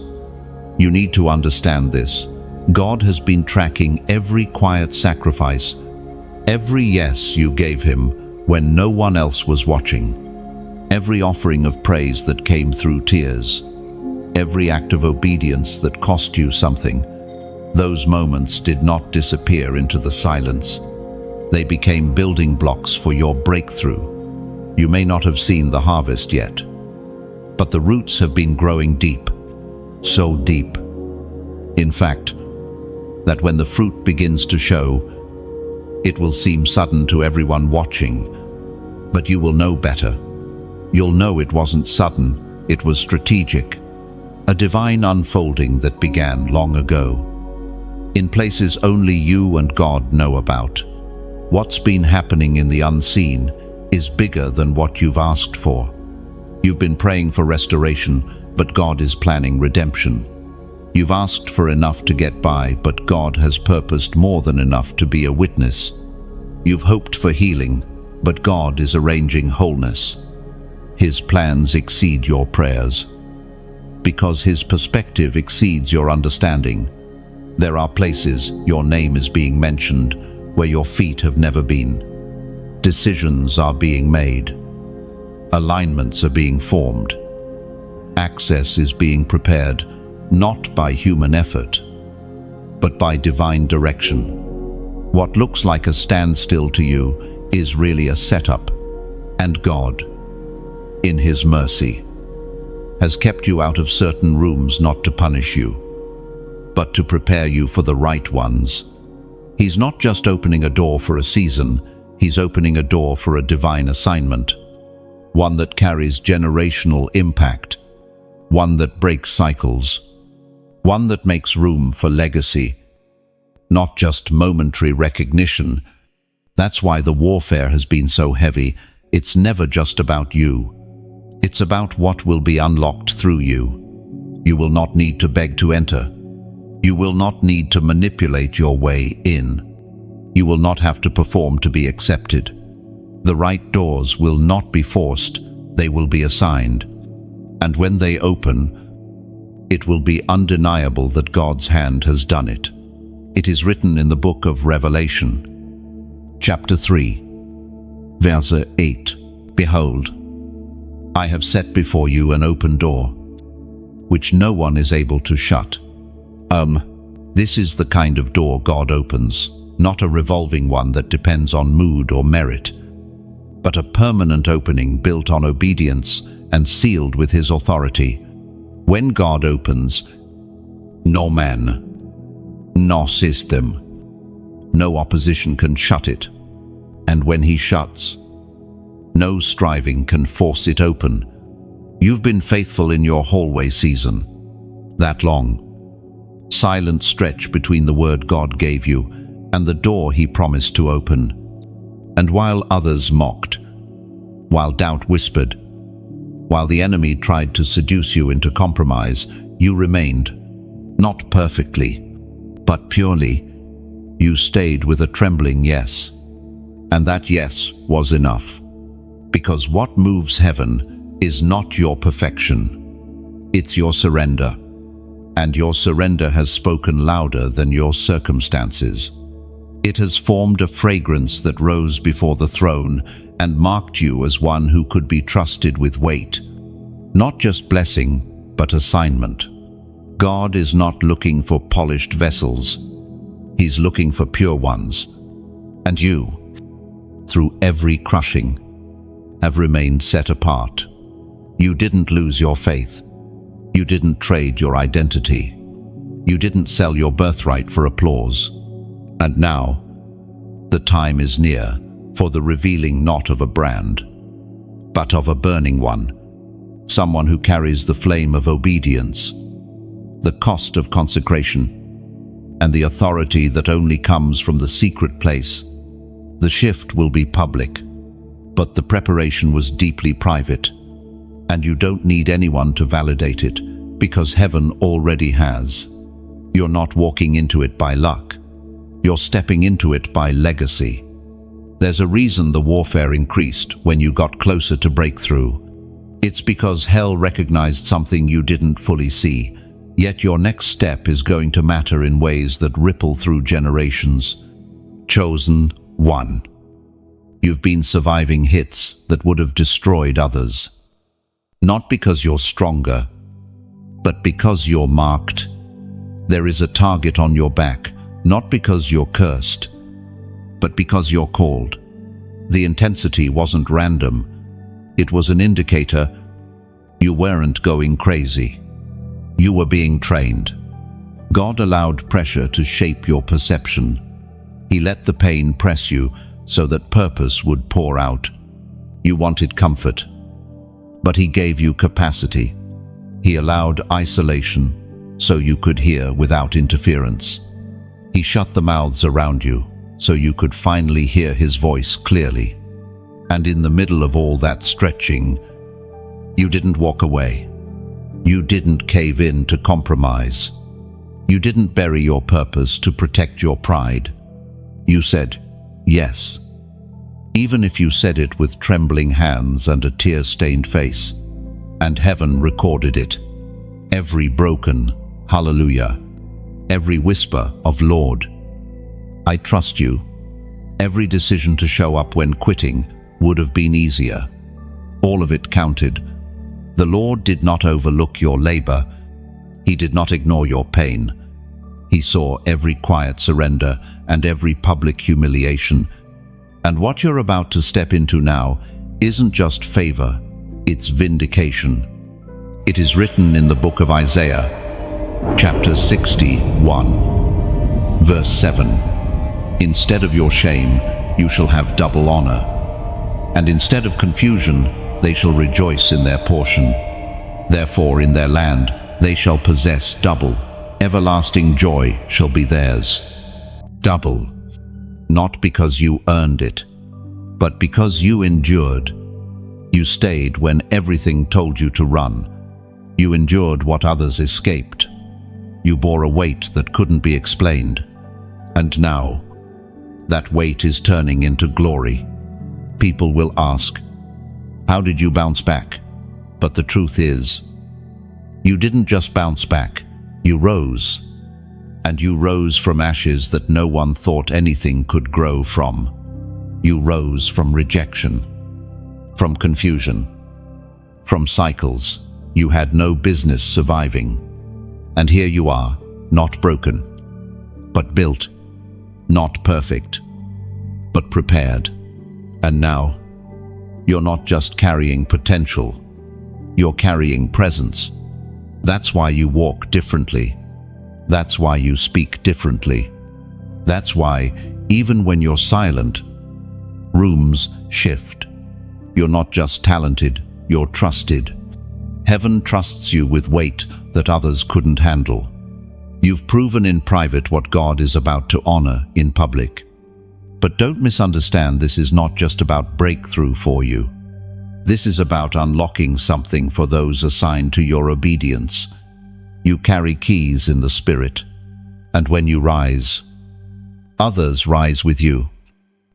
You need to understand this. God has been tracking every quiet sacrifice, every yes you gave him when no one else was watching, every offering of praise that came through tears, every act of obedience that cost you something. Those moments did not disappear into the silence. They became building blocks for your breakthrough. You may not have seen the harvest yet, but the roots have been growing deep, so deep, in fact, that when the fruit begins to show, it will seem sudden to everyone watching, but you will know better. You'll know it wasn't sudden, it was strategic, a divine unfolding that began long ago, in places only you and God know about. What's been happening in the unseen is bigger than what you've asked for. You've been praying for restoration, but God is planning redemption. You've asked for enough to get by, but God has purposed more than enough to be a witness. You've hoped for healing, but God is arranging wholeness. His plans exceed your prayers, because his perspective exceeds your understanding. There are places your name is being mentioned where your feet have never been. Decisions are being made. Alignments are being formed. Access is being prepared, not by human effort, but by divine direction. What looks like a standstill to you is really a setup, and God, in his mercy, has kept you out of certain rooms not to punish you, but to prepare you for the right ones. He's not just opening a door for a season, he's opening a door for a divine assignment, one that carries generational impact, one that breaks cycles, one that makes room for legacy, not just momentary recognition. That's why the warfare has been so heavy. It's never just about you. It's about what will be unlocked through you. You will not need to beg to enter. You will not need to manipulate your way in. You will not have to perform to be accepted. The right doors will not be forced, they will be assigned. And when they open, it will be undeniable that God's hand has done it. It is written in the book of Revelation, chapter 3, verse 8, "Behold, I have set before you an open door, which no one is able to shut." This is the kind of door God opens, not a revolving one that depends on mood or merit, but a permanent opening built on obedience and sealed with his authority. When God opens, no man, no system, no opposition can shut it. And when he shuts, no striving can force it open. You've been faithful in your hallway season, that long, silent stretch between the word God gave you and the door he promised to open. And while others mocked, while doubt whispered, while the enemy tried to seduce you into compromise, you remained, not perfectly, but purely. You stayed with a trembling yes. And that yes was enough. Because what moves heaven is not your perfection, it's your surrender. And your surrender has spoken louder than your circumstances. It has formed a fragrance that rose before the throne and marked you as one who could be trusted with weight. Not just blessing, but assignment. God is not looking for polished vessels. He's looking for pure ones. And you, through every crushing, have remained set apart. You didn't lose your faith. You didn't trade your identity. You didn't sell your birthright for applause. And now, the time is near for the revealing not of a brand, but of a burning one, someone who carries the flame of obedience, the cost of consecration, and the authority that only comes from the secret place. The shift will be public, but the preparation was deeply private, and you don't need anyone to validate it, because heaven already has. You're not walking into it by luck. You're stepping into it by legacy. There's a reason the warfare increased when you got closer to breakthrough. It's because hell recognized something you didn't fully see, yet your next step is going to matter in ways that ripple through generations. Chosen one. You've been surviving hits that would have destroyed others. Not because you're stronger, but because you're marked. There is a target on your back, not because you're cursed, but because you're called. The intensity wasn't random. It was an indicator. You weren't going crazy. You were being trained. God allowed pressure to shape your perception. He let the pain press you so that purpose would pour out. You wanted comfort, but He gave you capacity. He allowed isolation so you could hear without interference. He shut the mouths around you so you could finally hear His voice clearly. And in the middle of all that stretching, you didn't walk away. You didn't cave in to compromise. You didn't bury your purpose to protect your pride. You said, yes. Even if you said it with trembling hands and a tear-stained face. And heaven recorded it. Every broken hallelujah. Every whisper of Lord, I trust you. Every decision to show up when quitting would have been easier. All of it counted. The Lord did not overlook your labor. He did not ignore your pain. He saw every quiet surrender and every public humiliation. And what you're about to step into now isn't just favor, it's vindication. It is written in the book of Isaiah, chapter 61, verse 7. Instead of your shame, you shall have double honor. And instead of confusion, they shall rejoice in their portion. Therefore in their land they shall possess double. Everlasting joy shall be theirs. Double. Not because you earned it, but because you endured. You stayed when everything told you to run. You endured what others escaped. You bore a weight that couldn't be explained. And now, that weight is turning into glory. People will ask, how did you bounce back? But the truth is, you didn't just bounce back, you rose. And you rose from ashes that no one thought anything could grow from. You rose from rejection, from confusion, from cycles you had no business surviving. And here you are, not broken, but built, not perfect, but prepared. And now, you're not just carrying potential, you're carrying presence. That's why you walk differently. That's why you speak differently. That's why, even when you're silent, rooms shift. You're not just talented, you're trusted. Heaven trusts you with weight that others couldn't handle. You've proven in private what God is about to honor in public. But don't misunderstand, this is not just about breakthrough for you. This is about unlocking something for those assigned to your obedience. You carry keys in the Spirit, and when you rise, others rise with you.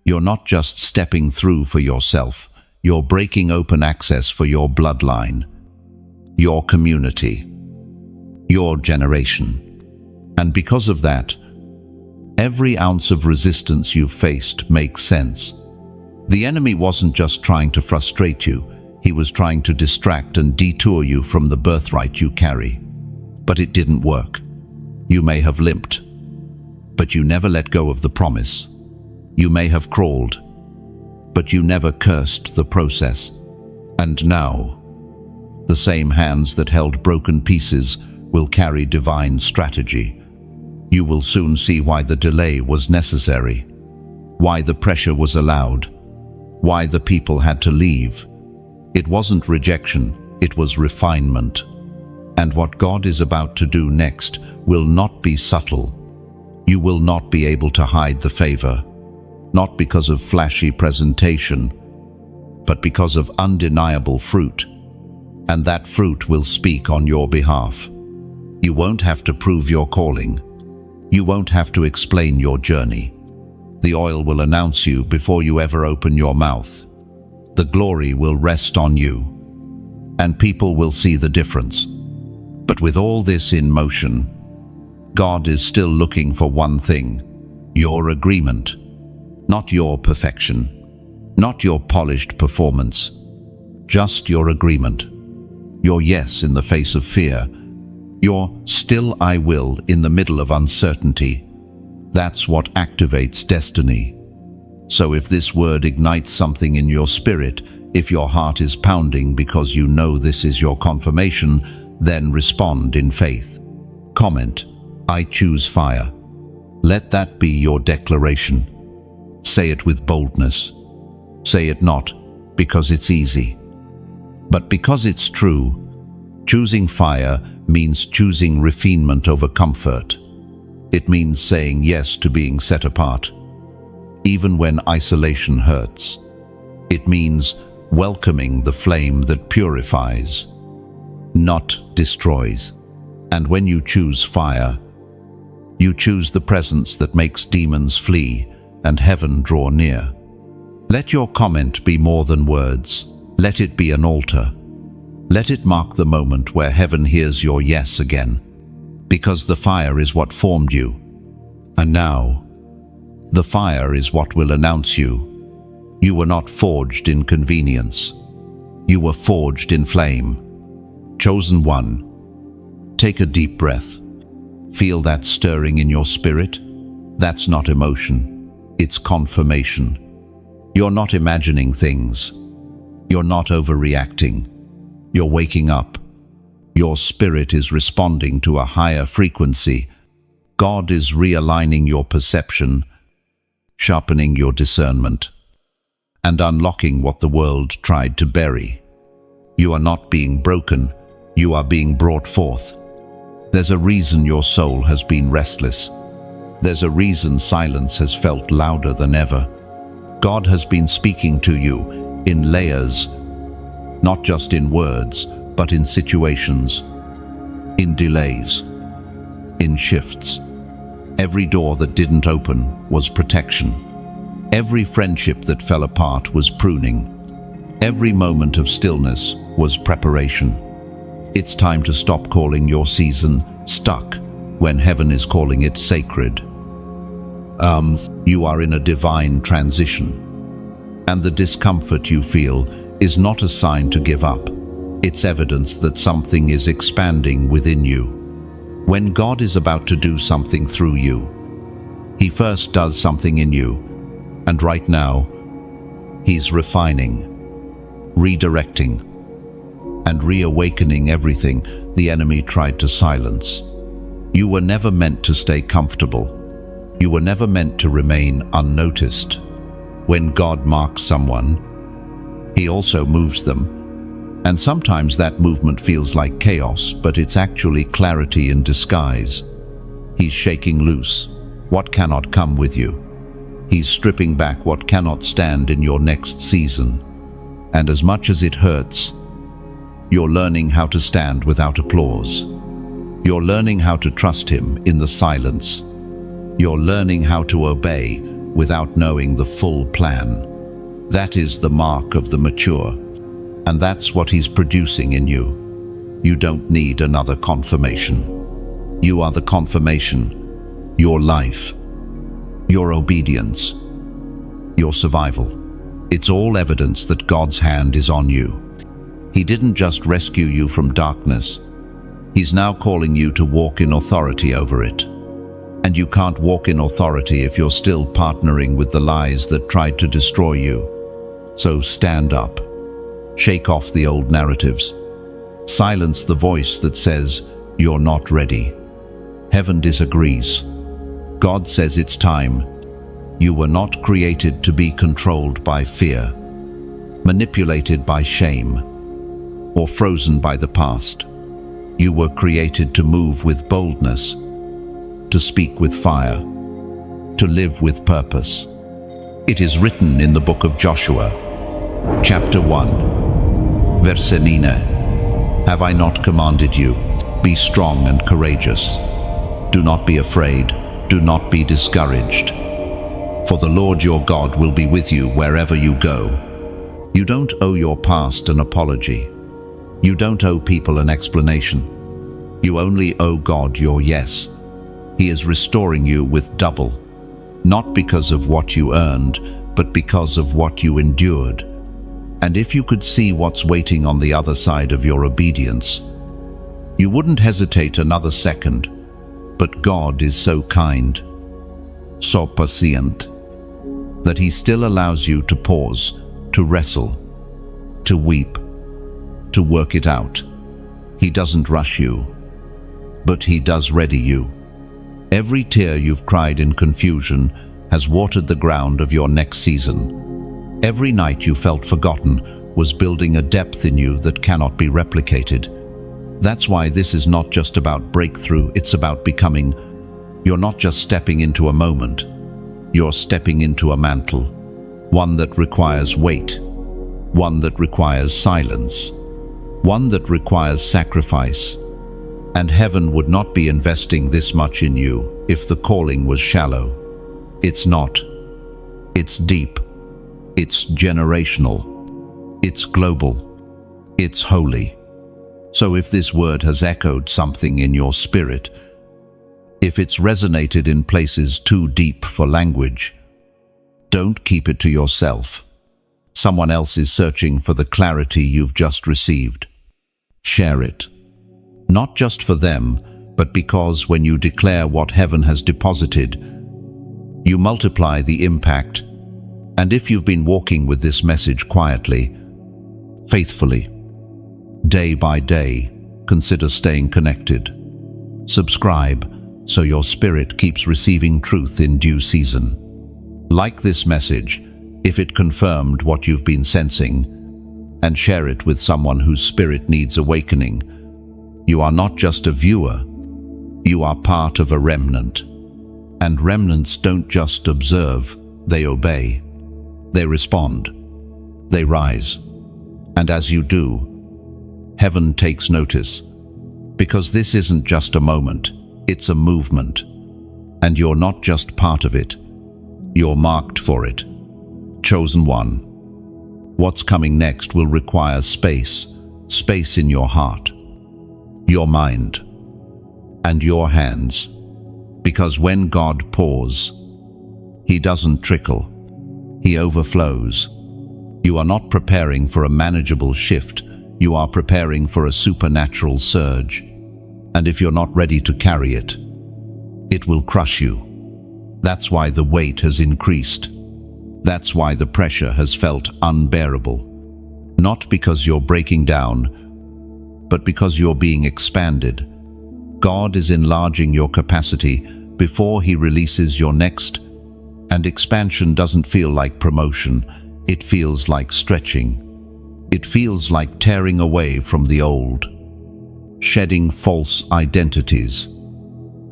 You're not just stepping through for yourself, you're breaking open access for your bloodline, your community, your generation. And because of that, every ounce of resistance you've faced makes sense. The enemy wasn't just trying to frustrate you, he was trying to distract and detour you from the birthright you carry. But it didn't work. You may have limped, but you never let go of the promise. You may have crawled, but you never cursed the process. And now, the same hands that held broken pieces will carry divine strategy. You will soon see why the delay was necessary, why the pressure was allowed, why the people had to leave. It wasn't rejection, it was refinement. And what God is about to do next will not be subtle. you will not be able to hide the favor, not because of flashy presentation, but because of undeniable fruit, and that fruit will speak on your behalf. You won't have to prove your calling. You won't have to explain your journey. The oil will announce you before you ever open your mouth. The glory will rest on you, and people will see the difference. But with all this in motion, God is still looking for one thing: your agreement. Not your perfection, not your polished performance, just your agreement. Your yes in the face of fear, your still I will in the middle of uncertainty. That's what activates destiny. So if this word ignites something in your spirit, if your heart is pounding because you know this is your confirmation, then respond in faith. Comment, "I choose fire." Let that be your declaration. Say it with boldness. Say it not because it's easy, but because it's true. Choosing fire means choosing refinement over comfort. It means saying yes to being set apart, even when isolation hurts. It means welcoming the flame that purifies, not destroys. And when you choose fire, you choose the presence that makes demons flee and heaven draw near. Let your comment be more than words. Let it be an altar. Let it mark the moment where heaven hears your yes again, because the fire is what formed you. And now, the fire is what will announce you. You were not forged in convenience. You were forged in flame. Chosen one. Take a deep breath. Feel that stirring in your spirit? That's not emotion. It's confirmation. You're not imagining things. You're not overreacting. You're waking up. Your spirit is responding to a higher frequency. God is realigning your perception, sharpening your discernment, and unlocking what the world tried to bury. You are not being broken. You are being brought forth. There's a reason your soul has been restless. There's a reason silence has felt louder than ever. God has been speaking to you in layers, not just in words, but in situations, in delays, in shifts. Every door that didn't open was protection. Every friendship that fell apart was pruning. Every moment of stillness was preparation. It's time to stop calling your season stuck when heaven is calling it sacred. You are in a divine transition, and the discomfort you feel is not a sign to give up. It's evidence that something is expanding within you. When God is about to do something through you, He first does something in you, and right now, He's refining, redirecting, and reawakening everything the enemy tried to silence. You were never meant to stay comfortable. You were never meant to remain unnoticed. When God marks someone, He also moves them. And sometimes that movement feels like chaos, but it's actually clarity in disguise. He's shaking loose what cannot come with you. He's stripping back what cannot stand in your next season. And as much as it hurts, you're learning how to stand without applause. You're learning how to trust Him in the silence. You're learning how to obey without knowing the full plan. That is the mark of the mature, and that's what He's producing in you. You don't need another confirmation. You are the confirmation. Your life, your obedience, your survival. It's all evidence that God's hand is on you. He didn't just rescue you from darkness. He's now calling you to walk in authority over it. And you can't walk in authority if you're still partnering with the lies that tried to destroy you. So stand up. Shake off the old narratives. Silence the voice that says you're not ready. Heaven disagrees. God says it's time. You were not created to be controlled by fear, manipulated by shame, or frozen by the past. You were created to move with boldness, to speak with fire, to live with purpose. It is written in the book of Joshua, chapter 1, verse 9, "Have I not commanded you? Be strong and courageous. Do not be afraid, do not be discouraged. For the Lord your God will be with you wherever you go." You don't owe your past an apology. You don't owe people an explanation. You only owe God your yes. He is restoring you with double, not because of what you earned, but because of what you endured. And if you could see what's waiting on the other side of your obedience, you wouldn't hesitate another second. But God is so kind, so patient, that He still allows you to pause, to wrestle, to weep, to work it out. He doesn't rush you, but He does ready you. Every tear you've cried in confusion has watered the ground of your next season. Every night you felt forgotten was building a depth in you that cannot be replicated. That's why this is not just about breakthrough, it's about becoming. You're not just stepping into a moment, you're stepping into a mantle. One that requires weight, one that requires silence, one that requires sacrifice. And heaven would not be investing this much in you if the calling was shallow. It's not. It's deep. It's generational. It's global. It's holy. So if this word has echoed something in your spirit, if it's resonated in places too deep for language, don't keep it to yourself. Someone else is searching for the clarity you've just received. Share it. Not just for them, but because when you declare what heaven has deposited, you multiply the impact. And if you've been walking with this message quietly, faithfully, day by day, consider staying connected. Subscribe so your spirit keeps receiving truth in due season. Like this message if it confirmed what you've been sensing, and share it with someone whose spirit needs awakening. You are not just a viewer, you are part of a remnant. And remnants don't just observe, they obey. They respond. They rise. And as you do, heaven takes notice. Because this isn't just a moment, it's a movement. And you're not just part of it, you're marked for it. Chosen one. What's coming next will require space in your heart, your mind, and your hands. Because when God pours, He doesn't trickle, He overflows. You are not preparing for a manageable shift, you are preparing for a supernatural surge. And if you're not ready to carry it, it will crush you. That's why the weight has increased. That's why the pressure has felt unbearable. Not because you're breaking down, but because you're being expanded. God is enlarging your capacity before He releases your next. And expansion doesn't feel like promotion, it feels like stretching. It feels like tearing away from the old, shedding false identities,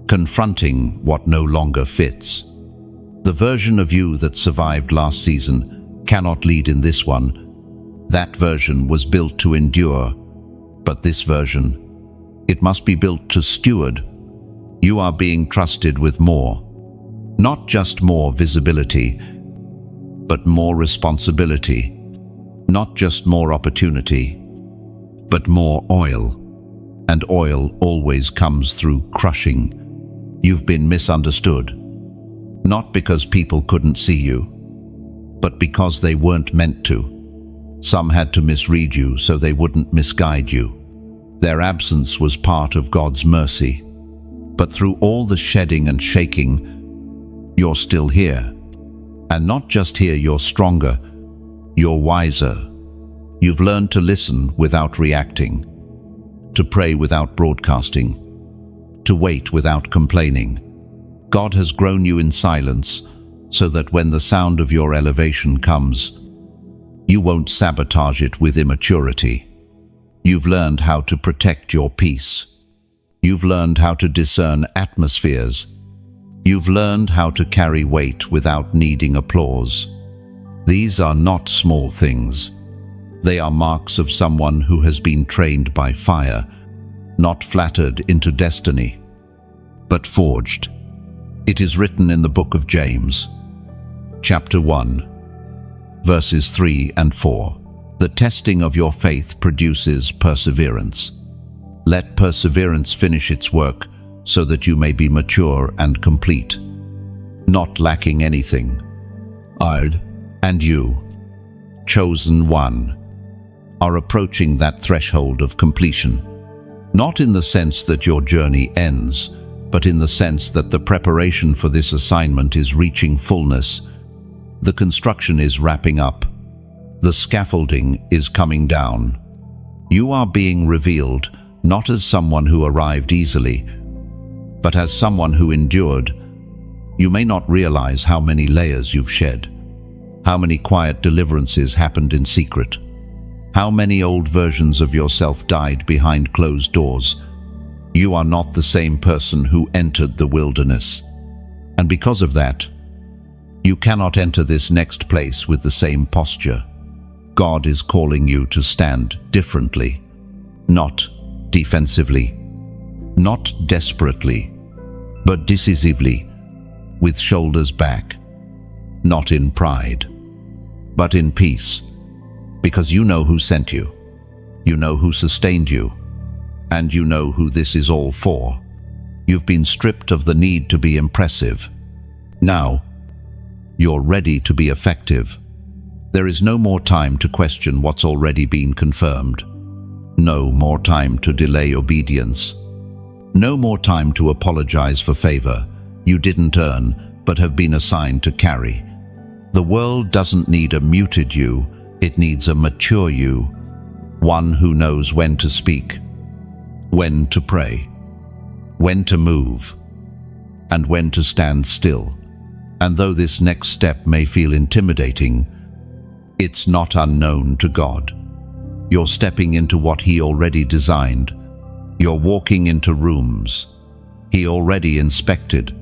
confronting what no longer fits. The version of you that survived last season cannot lead in this one. That version was built to endure, but this version, it must be built to steward. You are being trusted with more. Not just more visibility, but more responsibility. Not just more opportunity, but more oil. And oil always comes through crushing. You've been misunderstood. Not because people couldn't see you, but because they weren't meant to. Some had to misread you so they wouldn't misguide you. Their absence was part of God's mercy. But through all the shedding and shaking, you're still here. And not just here, you're stronger, you're wiser. You've learned to listen without reacting, to pray without broadcasting, to wait without complaining. God has grown you in silence so that when the sound of your elevation comes, you won't sabotage it with immaturity. You've learned how to protect your peace. You've learned how to discern atmospheres. You've learned how to carry weight without needing applause. These are not small things. They are marks of someone who has been trained by fire, not flattered into destiny, but forged. It is written in the book of James, chapter 1, verses 3 and 4. The testing of your faith produces perseverance. Let perseverance finish its work, so that you may be mature and complete, not lacking anything. I and you, chosen one, are approaching that threshold of completion, not in the sense that your journey ends, but in the sense that the preparation for this assignment is reaching fullness. The construction is wrapping up. The scaffolding is coming down. You are being revealed not as someone who arrived easily, but as someone who endured. You may not realize how many layers you've shed, how many quiet deliverances happened in secret, how many old versions of yourself died behind closed doors. You are not the same person who entered the wilderness. And because of that, you cannot enter this next place with the same posture. God is calling you to stand differently, not defensively, not desperately, but decisively, with shoulders back, not in pride, but in peace, because you know who sent you, you know who sustained you, and you know who this is all for. You've been stripped of the need to be impressive. Now, you're ready to be effective. There is no more time to question what's already been confirmed. No more time to delay obedience. No more time to apologize for favor you didn't earn but have been assigned to carry. The world doesn't need a muted you, it needs a mature you, one who knows when to speak, when to pray, when to move, and when to stand still. And though this next step may feel intimidating, it's not unknown to God. You're stepping into what He already designed. You're walking into rooms He already inspected.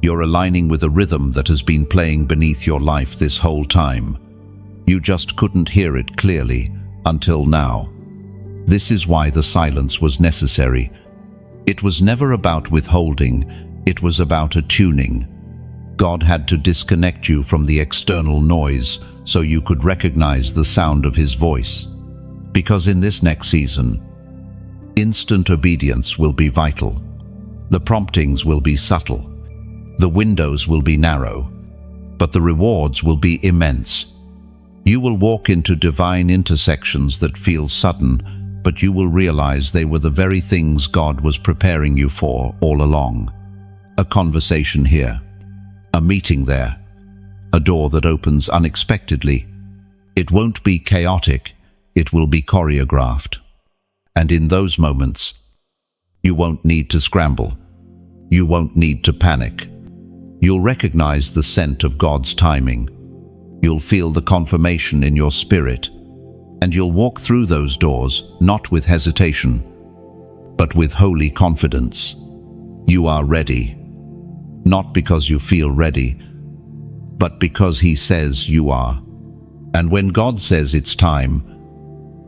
You're aligning with a rhythm that has been playing beneath your life this whole time. You just couldn't hear it clearly until now. This is why the silence was necessary. It was never about withholding, it was about attuning. God had to disconnect you from the external noise so you could recognize the sound of His voice. Because in this next season, instant obedience will be vital. The promptings will be subtle. The windows will be narrow, but the rewards will be immense. You will walk into divine intersections that feel sudden, but you will realize they were the very things God was preparing you for all along. A conversation here, a meeting there, a door that opens unexpectedly. It won't be chaotic, it will be choreographed. And in those moments, you won't need to scramble. You won't need to panic. You'll recognize the scent of God's timing. You'll feel the confirmation in your spirit, and you'll walk through those doors not with hesitation, but with holy confidence. You are ready, not because you feel ready, but because He says you are. And when God says it's time,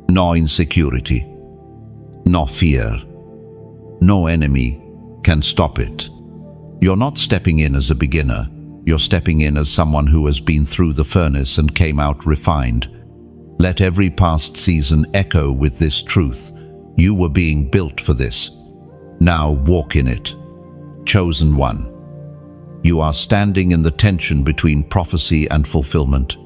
no insecurity, no fear, no enemy can stop it. You're not stepping in as a beginner, you're stepping in as someone who has been through the furnace and came out refined. Let every past season echo with this truth. You were being built for this. Now walk in it. Chosen one. You are standing in the tension between prophecy and fulfillment.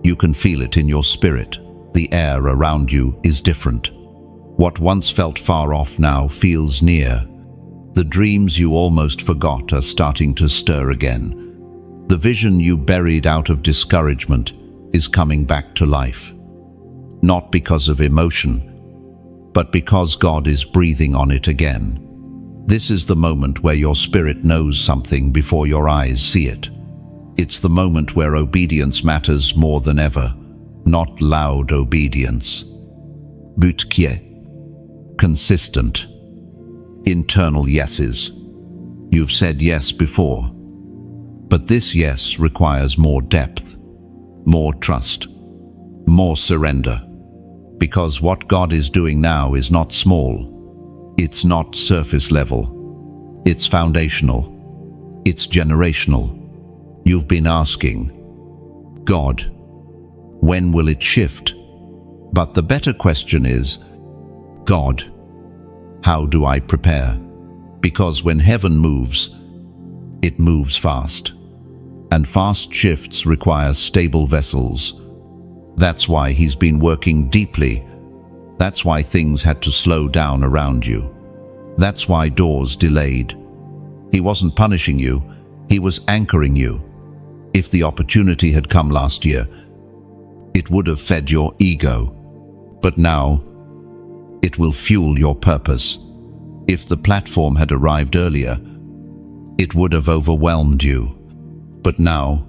You can feel it in your spirit. The air around you is different. What once felt far off now feels near. The dreams you almost forgot are starting to stir again. The vision you buried out of discouragement is coming back to life. Not because of emotion, but because God is breathing on it again. This is the moment where your spirit knows something before your eyes see it. It's the moment where obedience matters more than ever, not loud obedience. But consistent, internal yeses. You've said yes before, But this yes requires more depth, more trust, more surrender. Because what God is doing now is not small. It's not surface level. It's foundational. It's generational. You've been asking, God, when will it shift? But the better question is, God, how do I prepare? Because when heaven moves, it moves fast. And fast shifts require stable vessels. That's why he's been working deeply. That's why things had to slow down around you. That's why doors delayed. He wasn't punishing you, he was anchoring you. If the opportunity had come last year, it would have fed your ego. But now, it will fuel your purpose. If the platform had arrived earlier, it would have overwhelmed you. But now,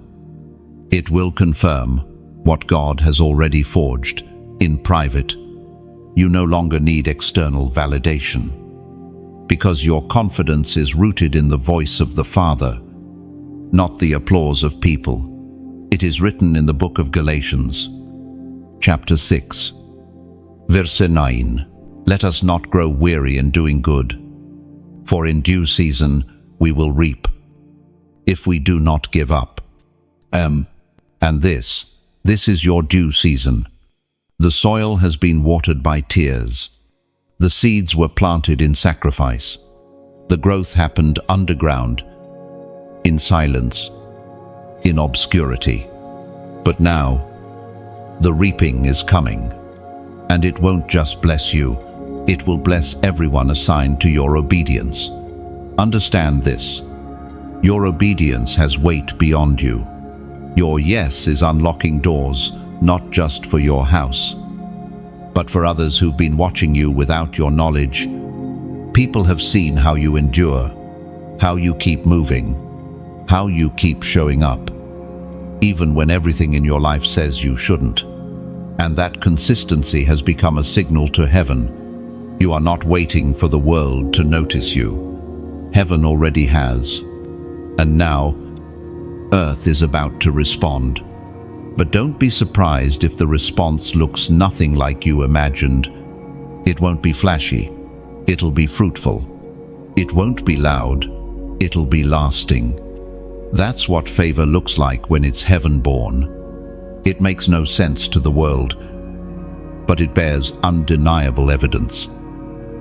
it will confirm what God has already forged in private. You no longer need external validation, because your confidence is rooted in the voice of the Father, not the applause of people. It is written in the book of Galatians, chapter 6, verse 9, "Let us not grow weary in doing good, for in due season we will reap, if we do not give up." And this is your due season. The soil has been watered by tears. The seeds were planted in sacrifice. The growth happened underground, in silence, in obscurity. But now, the reaping is coming. And it won't just bless you, it will bless everyone assigned to your obedience. Understand this. Your obedience has weight beyond you. Your yes is unlocking doors, not just for your house, but for others who've been watching you without your knowledge. People have seen how you endure, how you keep moving, how you keep showing up, even when everything in your life says you shouldn't. And that consistency has become a signal to heaven. You are not waiting for the world to notice you. Heaven already has. And now, earth is about to respond. But don't be surprised if the response looks nothing like you imagined. It won't be flashy. It'll be fruitful. It won't be loud. It'll be lasting. That's what favor looks like when it's heaven-born. It makes no sense to the world, but it bears undeniable evidence.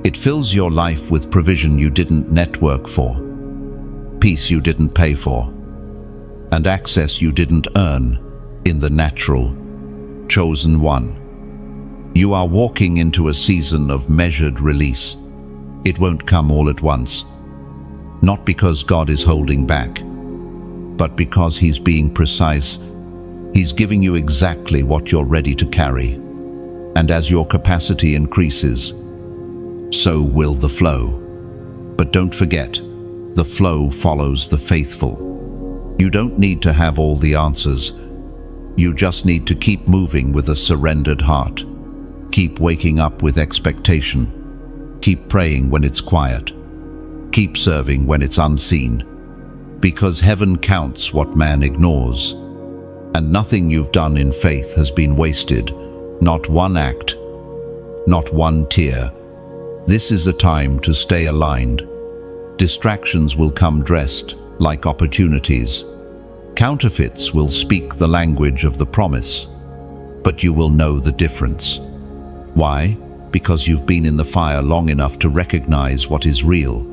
It fills your life with provision you didn't network for, peace you didn't pay for, and access you didn't earn in the natural. Chosen one. You are walking into a season of measured release. It won't come all at once. Not because God is holding back, but because He's being precise. He's giving you exactly what you're ready to carry. And as your capacity increases, so will the flow. But don't forget, the flow follows the faithful. You don't need to have all the answers. You just need to keep moving with a surrendered heart. Keep waking up with expectation. Keep praying when it's quiet. Keep serving when it's unseen. Because heaven counts what man ignores. And nothing you've done in faith has been wasted. Not one act. Not one tear. This is a time to stay aligned. Distractions will come dressed like opportunities. Counterfeits will speak the language of the promise. But you will know the difference. Why? Because you've been in the fire long enough to recognize what is real.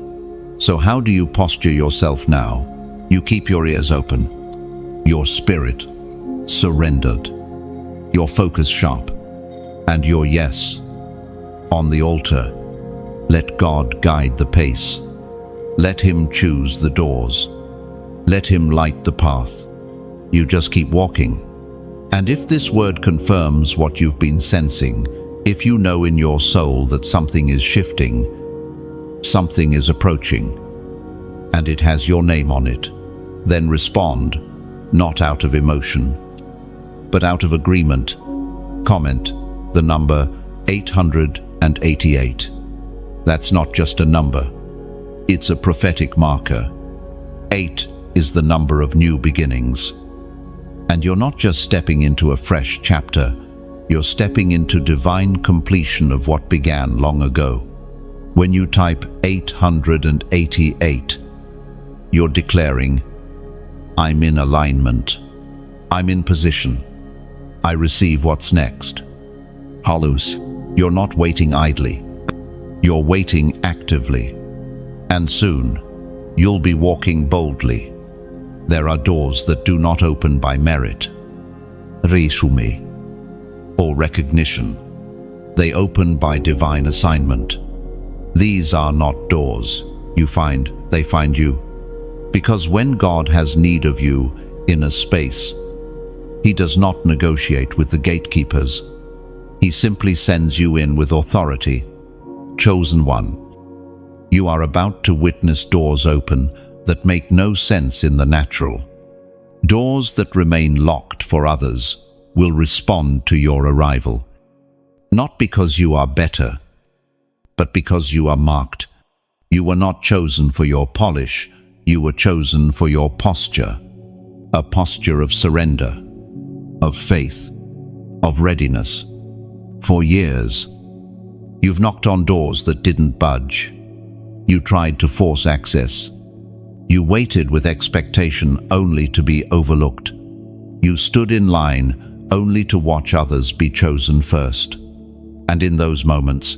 So how do you posture yourself now? You keep your ears open. Your spirit surrendered, your focus sharp, and your yes on the altar. Let God guide the pace. Let Him choose the doors. Let Him light the path. You just keep walking. And if this word confirms what you've been sensing, if you know in your soul that something is shifting, something is approaching, and it has your name on it, then respond, not out of emotion, but out of agreement. Comment the number 888. That's not just a number. It's a prophetic marker. 8 is the number of new beginnings. And you're not just stepping into a fresh chapter, you're stepping into divine completion of what began long ago. When you type 888, you're declaring, I'm in alignment. I'm in position. I receive what's next. Halus, you're not waiting idly. You're waiting actively. And soon, you'll be walking boldly. There are doors that do not open by merit, resume, or recognition. They open by divine assignment. These are not doors you find, they find you. Because when God has need of you in a space, He does not negotiate with the gatekeepers. He simply sends you in with authority. Chosen one, you are about to witness doors open that make no sense in the natural. Doors that remain locked for others will respond to your arrival. Not because you are better, but because you are marked. You were not chosen for your polish, you were chosen for your posture. A posture of surrender, of faith, of readiness. For years, you've knocked on doors that didn't budge. You tried to force access. You waited with expectation only to be overlooked. You stood in line only to watch others be chosen first. And in those moments,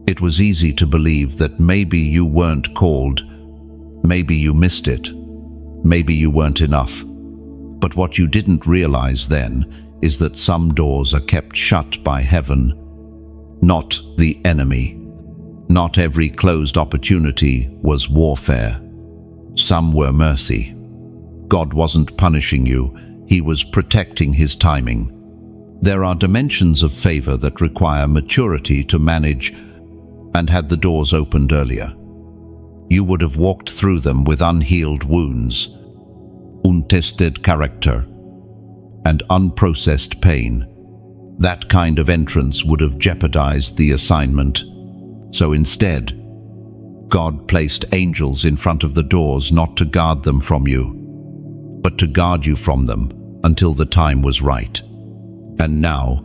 it was easy to believe that maybe you weren't called, maybe you missed it, maybe you weren't enough. But what you didn't realize then is that some doors are kept shut by heaven, not the enemy. Not every closed opportunity was warfare. Some were mercy. God wasn't punishing you, He was protecting His timing. There are dimensions of favor that require maturity to manage, and had the doors opened earlier, you would have walked through them with unhealed wounds, untested character, and unprocessed pain. That kind of entrance would have jeopardized the assignment. So instead, God placed angels in front of the doors not to guard them from you, but to guard you from them until the time was right. And now,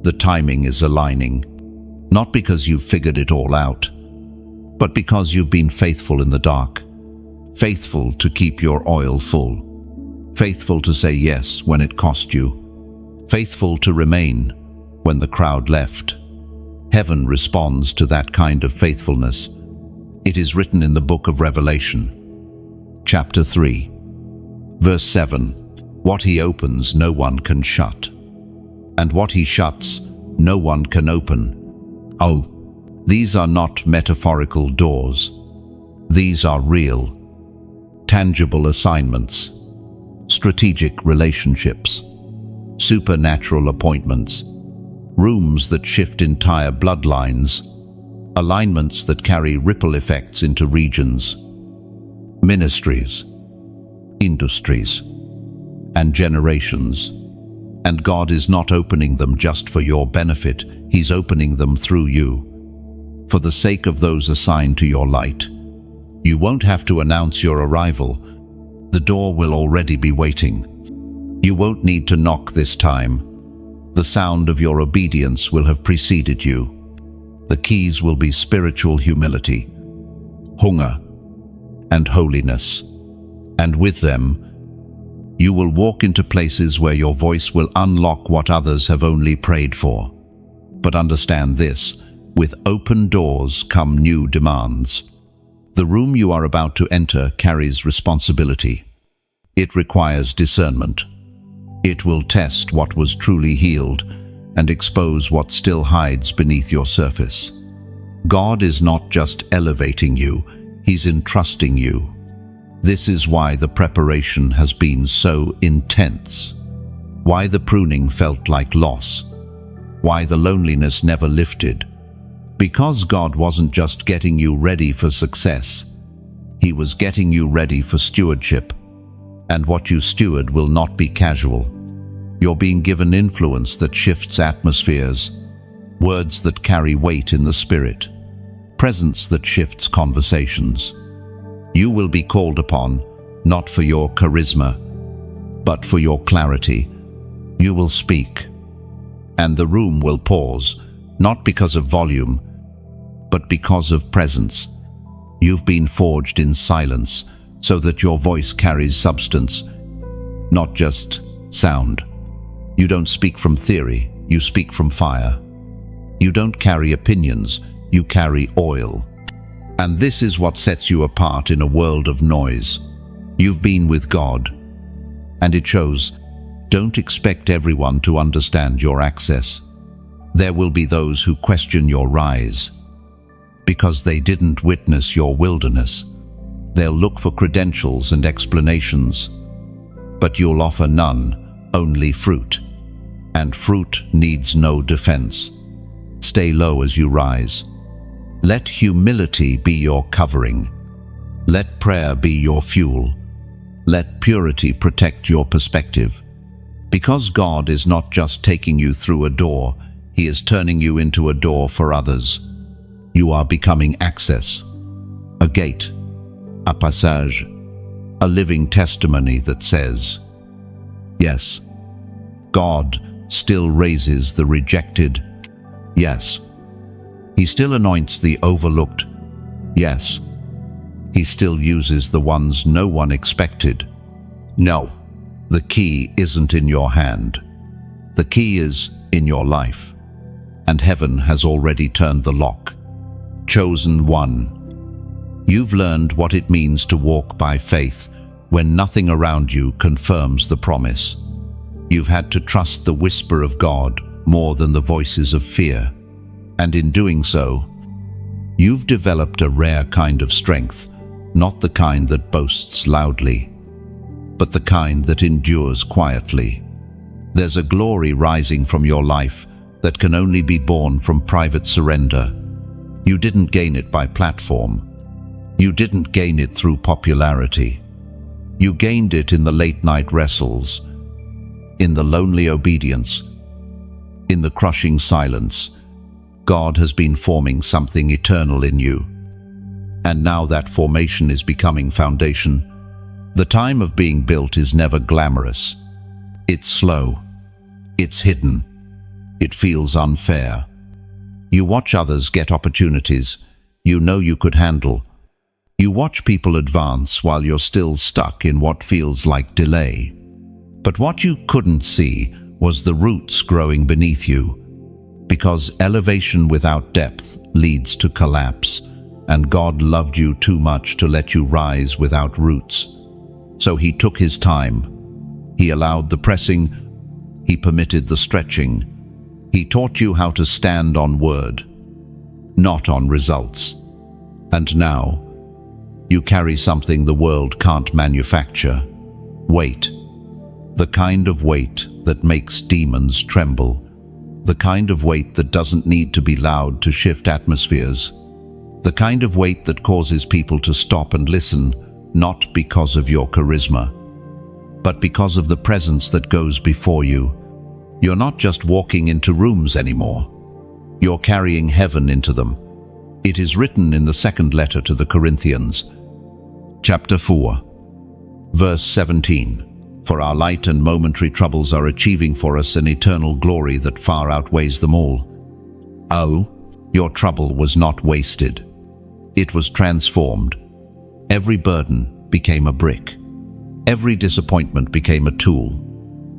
the timing is aligning, not because you've figured it all out, but because you've been faithful in the dark, faithful to keep your oil full, faithful to say yes when it cost you, faithful to remain when the crowd left. Heaven responds to that kind of faithfulness. It is written in the book of Revelation, chapter 3, verse 7, what He opens no one can shut, and what He shuts no one can open. Oh, these are not metaphorical doors. These are real, tangible assignments, strategic relationships, supernatural appointments, rooms that shift entire bloodlines, alignments that carry ripple effects into regions, ministries, industries, and generations. And God is not opening them just for your benefit, He's opening them through you, for the sake of those assigned to your light. You won't have to announce your arrival. The door will already be waiting. You won't need to knock this time. The sound of your obedience will have preceded you. The keys will be spiritual humility, hunger, and holiness. And with them, you will walk into places where your voice will unlock what others have only prayed for. But understand this, with open doors come new demands. The room you are about to enter carries responsibility. It requires discernment. It will test what was truly healed and expose what still hides beneath your surface. God is not just elevating you, He's entrusting you. This is why the preparation has been so intense, why the pruning felt like loss, why the loneliness never lifted. Because God wasn't just getting you ready for success, He was getting you ready for stewardship. And what you steward will not be casual. You're being given influence that shifts atmospheres, words that carry weight in the spirit, presence that shifts conversations. You will be called upon not for your charisma, but for your clarity. You will speak, and the room will pause, not because of volume, but because of presence. You've been forged in silence so that your voice carries substance, not just sound. You don't speak from theory, you speak from fire. You don't carry opinions, you carry oil. And this is what sets you apart in a world of noise. You've been with God, and it shows. Don't expect everyone to understand your access. There will be those who question your rise, because they didn't witness your wilderness. They'll look for credentials and explanations, but you'll offer none, only fruit. And fruit needs no defense. Stay low as you rise. Let humility be your covering. Let prayer be your fuel. Let purity protect your perspective. Because God is not just taking you through a door, He is turning you into a door for others. You are becoming access, a gate, a passage, a living testimony that says, yes, God still raises the rejected. Yes, He still anoints the overlooked. Yes, He still uses the ones no one expected. No, the key isn't in your hand. The key is in your life. And heaven has already turned the lock. Chosen one. You've learned what it means to walk by faith when nothing around you confirms the promise. You've had to trust the whisper of God more than the voices of fear. And in doing so, you've developed a rare kind of strength, not the kind that boasts loudly, but the kind that endures quietly. There's a glory rising from your life that can only be born from private surrender. You didn't gain it by platform. You didn't gain it through popularity. You gained it in the late-night wrestles, in the lonely obedience, in the crushing silence. God has been forming something eternal in you. And now that formation is becoming foundation. The time of being built is never glamorous. It's slow. It's hidden. It feels unfair. You watch others get opportunities you know you could handle. You watch people advance while you're still stuck in what feels like delay. But what you couldn't see was the roots growing beneath you, because elevation without depth leads to collapse, and God loved you too much to let you rise without roots. So He took His time. He allowed the pressing. He permitted the stretching. He taught you how to stand on word, not on results. And now, you carry something the world can't manufacture. Weight. The kind of weight that makes demons tremble. The kind of weight that doesn't need to be loud to shift atmospheres. The kind of weight that causes people to stop and listen, not because of your charisma, but because of the presence that goes before you. You're not just walking into rooms anymore. You're carrying heaven into them. It is written in the second letter to the Corinthians, chapter 4, verse 17. For our light and momentary troubles are achieving for us an eternal glory that far outweighs them all. Oh, your trouble was not wasted. It was transformed. Every burden became a brick. Every disappointment became a tool.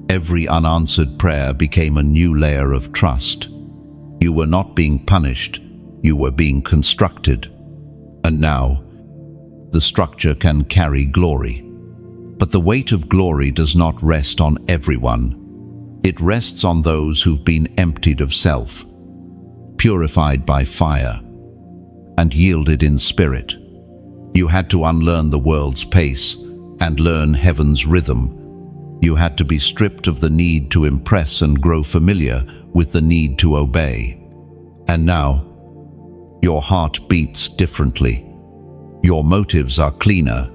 Every unanswered prayer became a new layer of trust. You were not being punished, you were being constructed. And now, the structure can carry glory. But the weight of glory does not rest on everyone. It rests on those who've been emptied of self, purified by fire, and yielded in spirit. You had to unlearn the world's pace and learn heaven's rhythm. You had to be stripped of the need to impress and grow familiar with the need to obey. And now, your heart beats differently. Your motives are cleaner.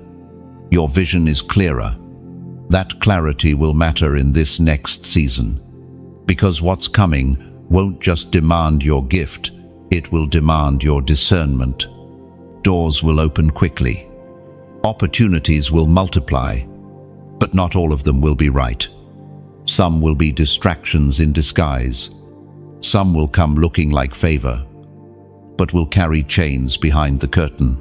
Your vision is clearer. That clarity will matter in this next season. Because what's coming won't just demand your gift, it will demand your discernment. Doors will open quickly. Opportunities will multiply, but not all of them will be right. Some will be distractions in disguise. Some will come looking like favor, but will carry chains behind the curtain.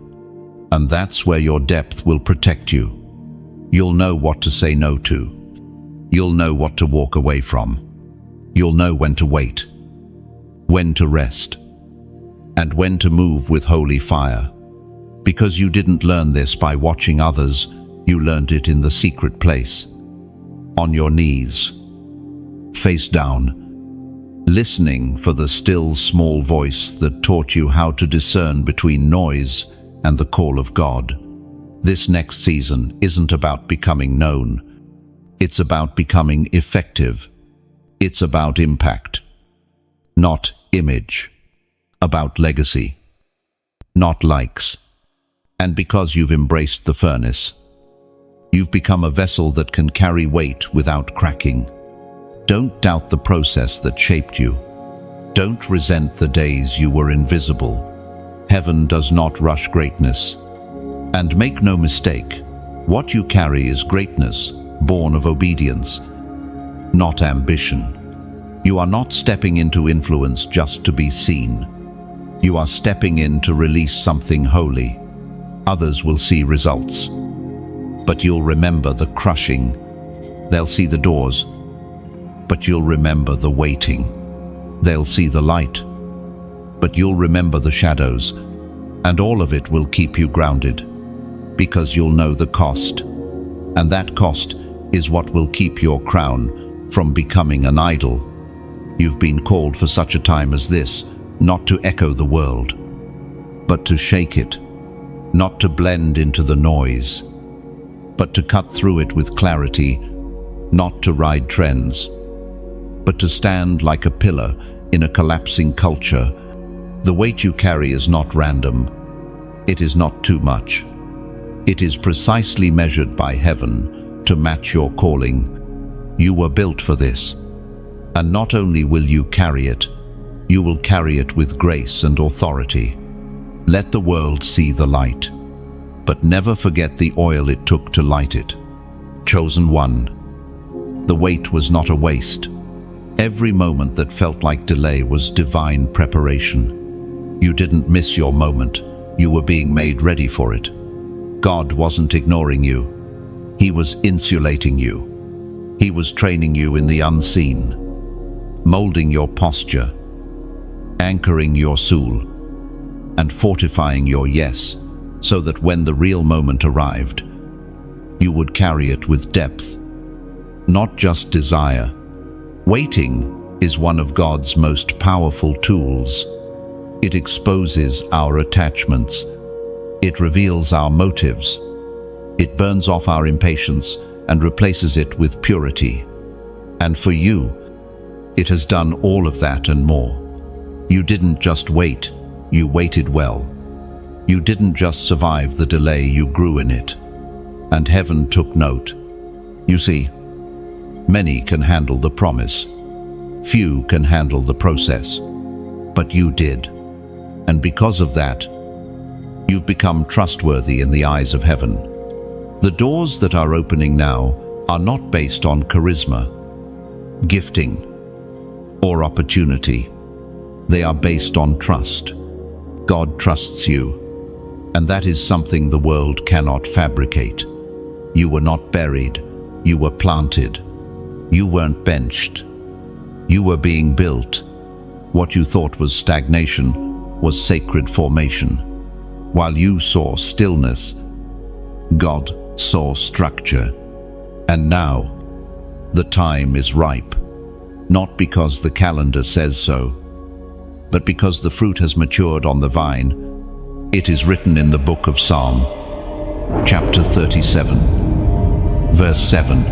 And that's where your depth will protect you. You'll know what to say no to. You'll know what to walk away from. You'll know when to wait, when to rest, and when to move with holy fire. Because you didn't learn this by watching others, you learned it in the secret place, on your knees, face down, listening for the still small voice that taught you how to discern between noise and the call of God. This next season isn't about becoming known. It's about becoming effective. It's about impact, not image. About legacy, not likes. And because you've embraced the furnace, you've become a vessel that can carry weight without cracking. Don't doubt the process that shaped you. Don't resent the days you were invisible. Heaven does not rush greatness. And make no mistake, what you carry is greatness, born of obedience, not ambition. You are not stepping into influence just to be seen. You are stepping in to release something holy. Others will see results, but you'll remember the crushing. They'll see the doors, but you'll remember the waiting. They'll see the light, but you'll remember the shadows. And all of it will keep you grounded, because you'll know the cost. And that cost is what will keep your crown from becoming an idol. You've been called for such a time as this, not to echo the world, but to shake it, not to blend into the noise, but to cut through it with clarity, not to ride trends, but to stand like a pillar in a collapsing culture. The weight you carry is not random. It is not too much. It is precisely measured by heaven to match your calling. You were built for this. And not only will you carry it, you will carry it with grace and authority. Let the world see the light, but never forget the oil it took to light it. Chosen one. The wait was not a waste. Every moment that felt like delay was divine preparation. You didn't miss your moment. You were being made ready for it. God wasn't ignoring you. He was insulating you. He was training you in the unseen, molding your posture, anchoring your soul, and fortifying your yes, so that when the real moment arrived, you would carry it with depth, not just desire. Waiting is one of God's most powerful tools. It exposes our attachments. It reveals our motives. It burns off our impatience and replaces it with purity. And for you, it has done all of that and more. You didn't just wait, you waited well. You didn't just survive the delay, you grew in it. And heaven took note. You see, many can handle the promise. Few can handle the process. But you did. And because of that, you've become trustworthy in the eyes of heaven. The doors that are opening now are not based on charisma, gifting, or opportunity. They are based on trust. God trusts you, and that is something the world cannot fabricate. You were not buried, you were planted. You weren't benched. You were being built. What you thought was stagnation was sacred formation. While you saw stillness, God saw structure. And now, the time is ripe, not because the calendar says so, but because the fruit has matured on the vine. It is written in the book of Psalm, chapter 37, verse 7,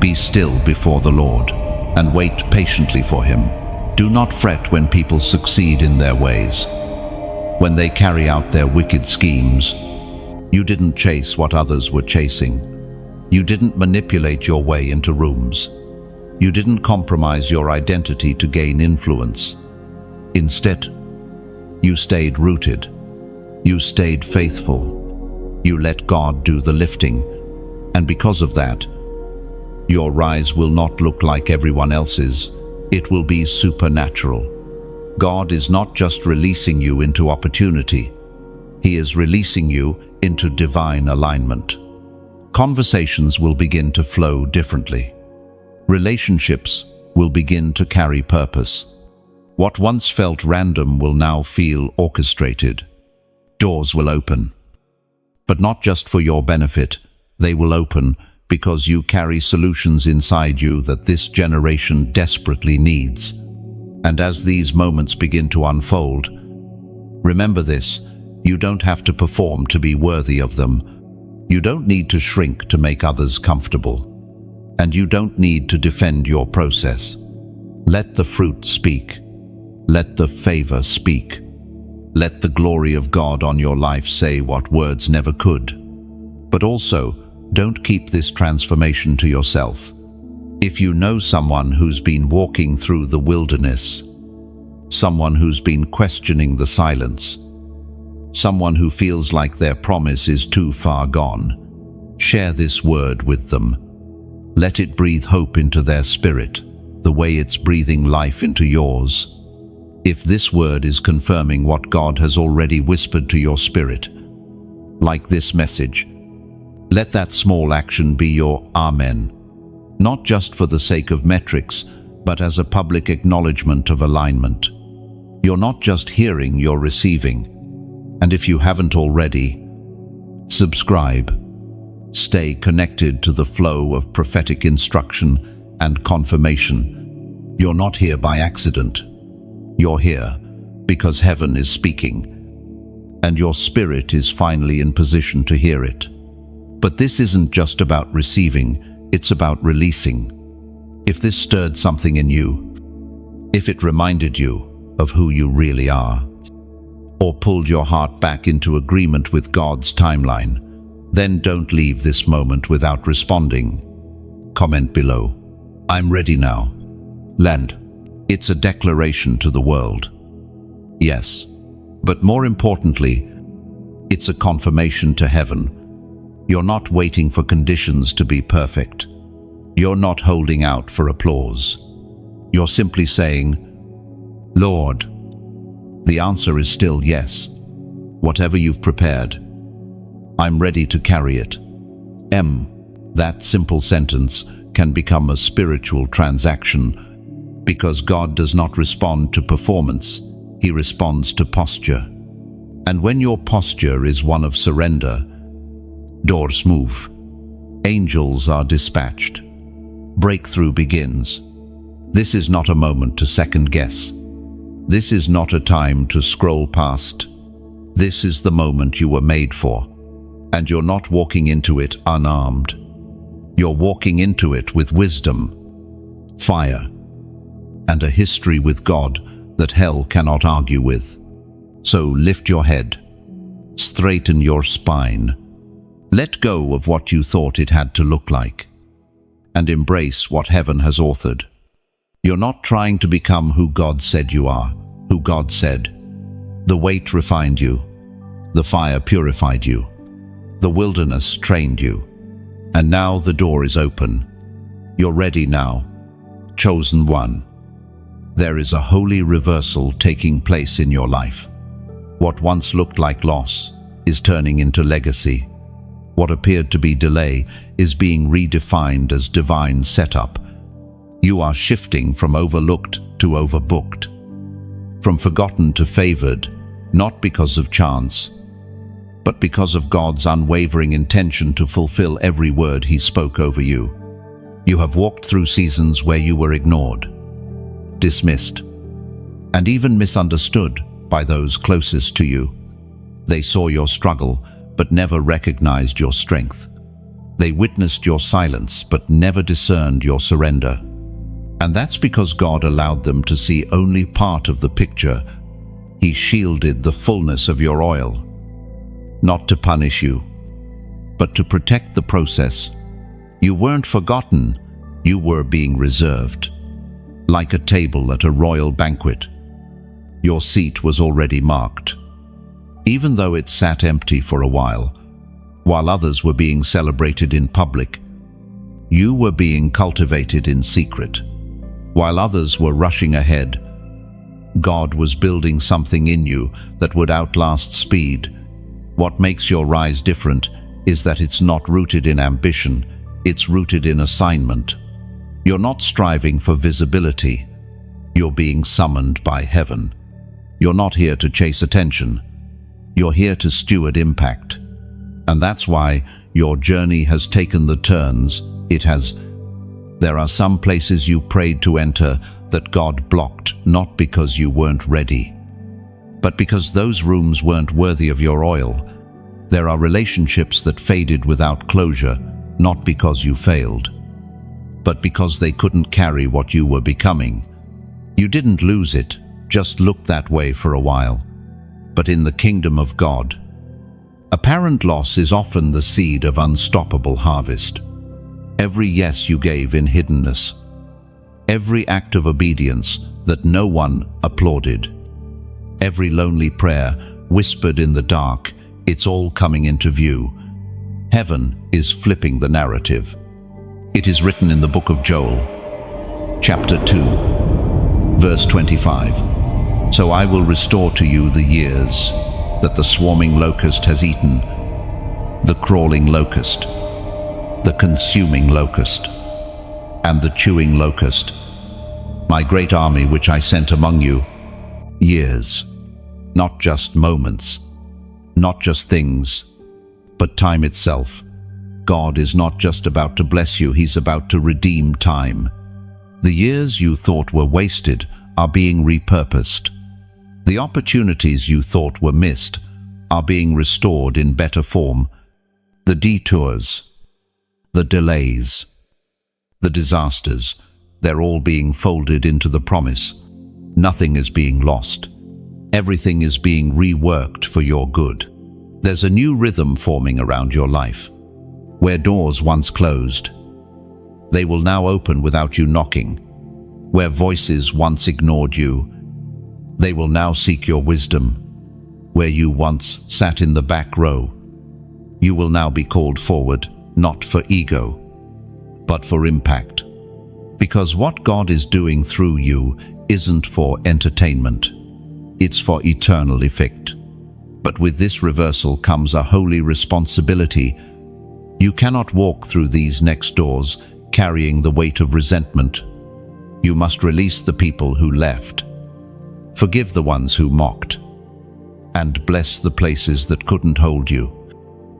"Be still before the Lord, and wait patiently for him. Do not fret when people succeed in their ways, when they carry out their wicked schemes. You didn't chase what others were chasing. You didn't manipulate your way into rooms. You didn't compromise your identity to gain influence. Instead, you stayed rooted. You stayed faithful. You let God do the lifting, and because of that, your rise will not look like everyone else's. It will be supernatural. God is not just releasing you into opportunity. He is releasing you into divine alignment. Conversations will begin to flow differently. Relationships will begin to carry purpose. What once felt random will now feel orchestrated. Doors will open. But not just for your benefit. They will open because you carry solutions inside you that this generation desperately needs. And as these moments begin to unfold, remember this: you don't have to perform to be worthy of them. You don't need to shrink to make others comfortable. And you don't need to defend your process. Let the fruit speak. Let the favor speak. Let the glory of God on your life say what words never could. But also, don't keep this transformation to yourself. If you know someone who's been walking through the wilderness, someone who's been questioning the silence, someone who feels like their promise is too far gone, share this word with them. Let it breathe hope into their spirit, the way it's breathing life into yours. If this word is confirming what God has already whispered to your spirit, like this message, let that small action be your Amen, not just for the sake of metrics, but as a public acknowledgement of alignment. You're not just hearing, you're receiving. And if you haven't already, subscribe. Stay connected to the flow of prophetic instruction and confirmation. You're not here by accident. You're here because heaven is speaking, and your spirit is finally in position to hear it. But this isn't just about receiving, it's about releasing. If this stirred something in you, if it reminded you of who you really are, or pulled your heart back into agreement with God's timeline, then don't leave this moment without responding. Comment below. I'm ready now. Land. It's a declaration to the world. Yes, but more importantly, it's a confirmation to heaven. You're not waiting for conditions to be perfect. You're not holding out for applause. You're simply saying, Lord. The answer is still yes. Whatever you've prepared, I'm ready to carry it. That simple sentence can become a spiritual transaction because God does not respond to performance, He responds to posture. And when your posture is one of surrender, doors move, angels are dispatched, breakthrough begins. This is not a moment to second guess. This is not a time to scroll past. This is the moment you were made for, and you're not walking into it unarmed. You're walking into it with wisdom, fire, and a history with God that hell cannot argue with. So lift your head, straighten your spine, let go of what you thought it had to look like, and embrace what heaven has authored. You're not trying to become who God said you are, who God said. The weight refined you, the fire purified you, the wilderness trained you, and now the door is open. You're ready now, chosen one. There is a holy reversal taking place in your life. What once looked like loss is turning into legacy. What appeared to be delay is being redefined as divine setup. You are shifting from overlooked to overbooked, from forgotten to favored, not because of chance, but because of God's unwavering intention to fulfill every word He spoke over you. You have walked through seasons where you were ignored, dismissed, and even misunderstood by those closest to you. They saw your struggle, but never recognized your strength. They witnessed your silence, but never discerned your surrender. And that's because God allowed them to see only part of the picture. He shielded the fullness of your oil, not to punish you, but to protect the process. You weren't forgotten, you were being reserved. Like a table at a royal banquet, your seat was already marked. Even though it sat empty for a while, While others were being celebrated in public, you were being cultivated in secret. While others were rushing ahead, God was building something in you that would outlast speed. What makes your rise different is that it's not rooted in ambition, it's rooted in assignment. You're not striving for visibility. You're being summoned by heaven. You're not here to chase attention. You're here to steward impact. And that's why your journey has taken the turns it has. There are some places you prayed to enter that God blocked, not because you weren't ready, but because those rooms weren't worthy of your oil. There are relationships that faded without closure, not because you failed, but because they couldn't carry what you were becoming. You didn't lose it, just looked that way for a while. But in the kingdom of God, apparent loss is often the seed of unstoppable harvest. Every yes you gave in hiddenness, every act of obedience that no one applauded, every lonely prayer whispered in the dark, it's all coming into view. Heaven is flipping the narrative. It is written in the book of Joel, chapter 2, verse 25. So I will restore to you the years that the swarming locust has eaten, the crawling locust, the consuming locust, and the chewing locust, my great army which I sent among you. Years, not just moments, not just things, but time itself. God is not just about to bless you, He's about to redeem time. The years you thought were wasted are being repurposed. The opportunities you thought were missed are being restored in better form. The detours, the delays, the disasters, they're all being folded into the promise. Nothing is being lost. Everything is being reworked for your good. There's a new rhythm forming around your life. Where doors once closed, they will now open without you knocking. Where voices once ignored you, they will now seek your wisdom. Where you once sat in the back row, you will now be called forward, not for ego, but for impact. Because what God is doing through you isn't for entertainment, it's for eternal effect. But with this reversal comes a holy responsibility. You cannot walk through these next doors carrying the weight of resentment. You must release the people who left, forgive the ones who mocked, and bless the places that couldn't hold you.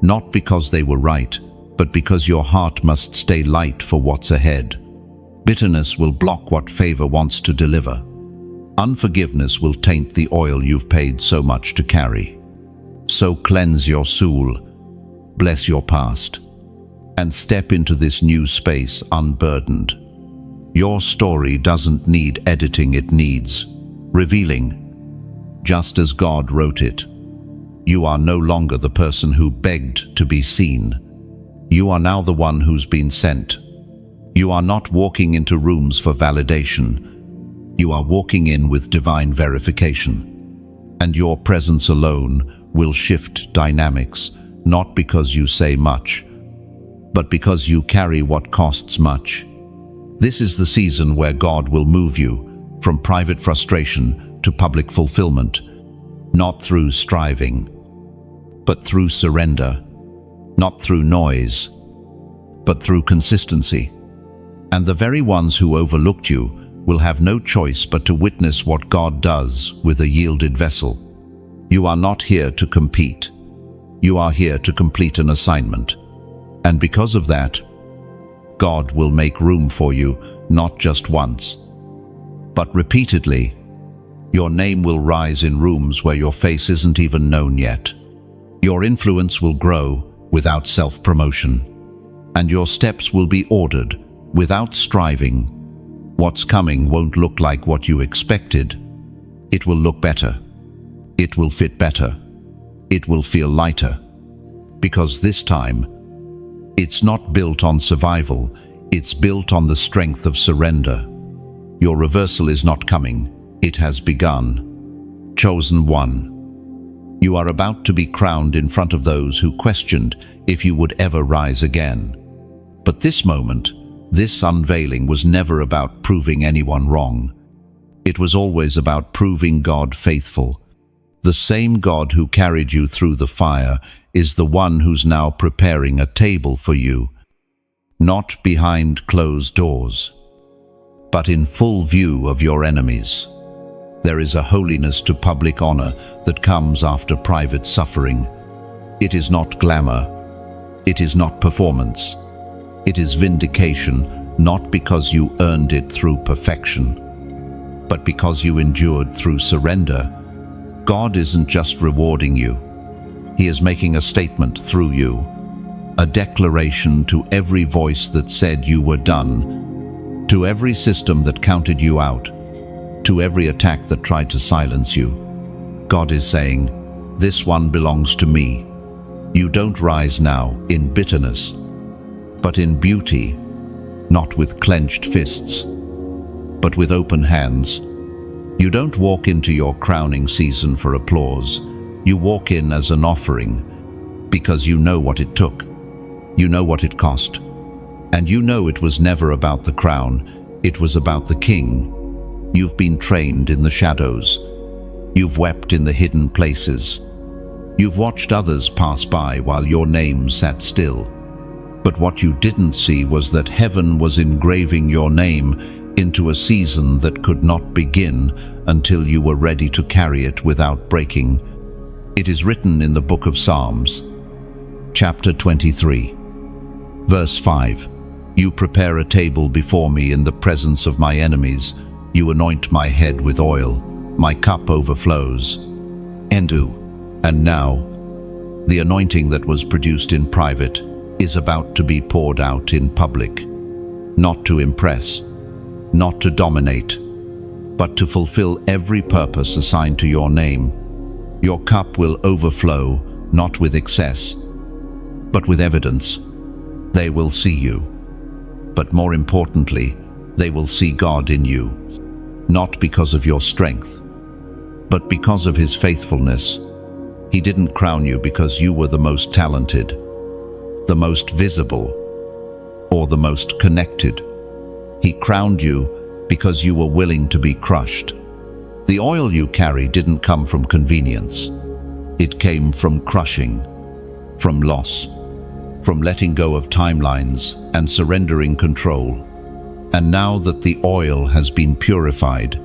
Not because they were right, but because your heart must stay light for what's ahead. Bitterness will block what favor wants to deliver. Unforgiveness will taint the oil you've paid so much to carry. So cleanse your soul, bless your past, and step into this new space unburdened. Your story doesn't need editing, it needs revealing. Just as God wrote it, you are no longer the person who begged to be seen. You are now the one who's been sent. You are not walking into rooms for validation. You are walking in with divine verification. And your presence alone will shift dynamics, not because you say much, but because you carry what costs much. This is the season where God will move you from private frustration to public fulfillment, not through striving, but through surrender, not through noise, but through consistency. And the very ones who overlooked you will have no choice but to witness what God does with a yielded vessel. You are not here to compete. You are here to complete an assignment. And because of that, God will make room for you, not just once, but repeatedly. Your name will rise in rooms where your face isn't even known yet. Your influence will grow without self-promotion, and your steps will be ordered without striving. What's coming won't look like what you expected. It will look better. It will fit better. It will feel lighter. Because this time, it's not built on survival, it's built on the strength of surrender. Your reversal is not coming, it has begun. Chosen one, You are about to be crowned in front of those who questioned if you would ever rise again. But this moment, this unveiling was never about proving anyone wrong. It was always about proving God faithful. The same God who carried you through the fire is the one who's now preparing a table for you, not behind closed doors, but in full view of your enemies. There is a holiness to public honor that comes after private suffering. It is not glamour. It is not performance. It is vindication, not because you earned it through perfection, but because you endured through surrender. God isn't just rewarding you. He is making a statement through you, a declaration to every voice that said you were done, to every system that counted you out, to every attack that tried to silence you. God is saying, "This one belongs to me." You don't rise now in bitterness, but in beauty, not with clenched fists, but with open hands. You don't walk into your crowning season for applause. You walk in as an offering, because you know what it took. You know what it cost. And you know it was never about the crown, it was about the King. You've been trained in the shadows. You've wept in the hidden places. You've watched others pass by while your name sat still. But what you didn't see was that heaven was engraving your name into a season that could not begin until you were ready to carry it without breaking. It is written in the book of Psalms, chapter 23, verse 5. You prepare a table before me in the presence of my enemies. You anoint my head with oil. My cup overflows. Endu. And now, the anointing that was produced in private is about to be poured out in public, not to impress, not to dominate, but to fulfill every purpose assigned to your name. Your cup will overflow, not with excess, but with evidence. They will see you, but more importantly, they will see God in you, not because of your strength, but because of His faithfulness. He didn't crown you because you were the most talented, the most visible, or the most connected. He crowned you because you were willing to be crushed. The oil you carry didn't come from convenience. It came from crushing, from loss, from letting go of timelines and surrendering control. And now that the oil has been purified,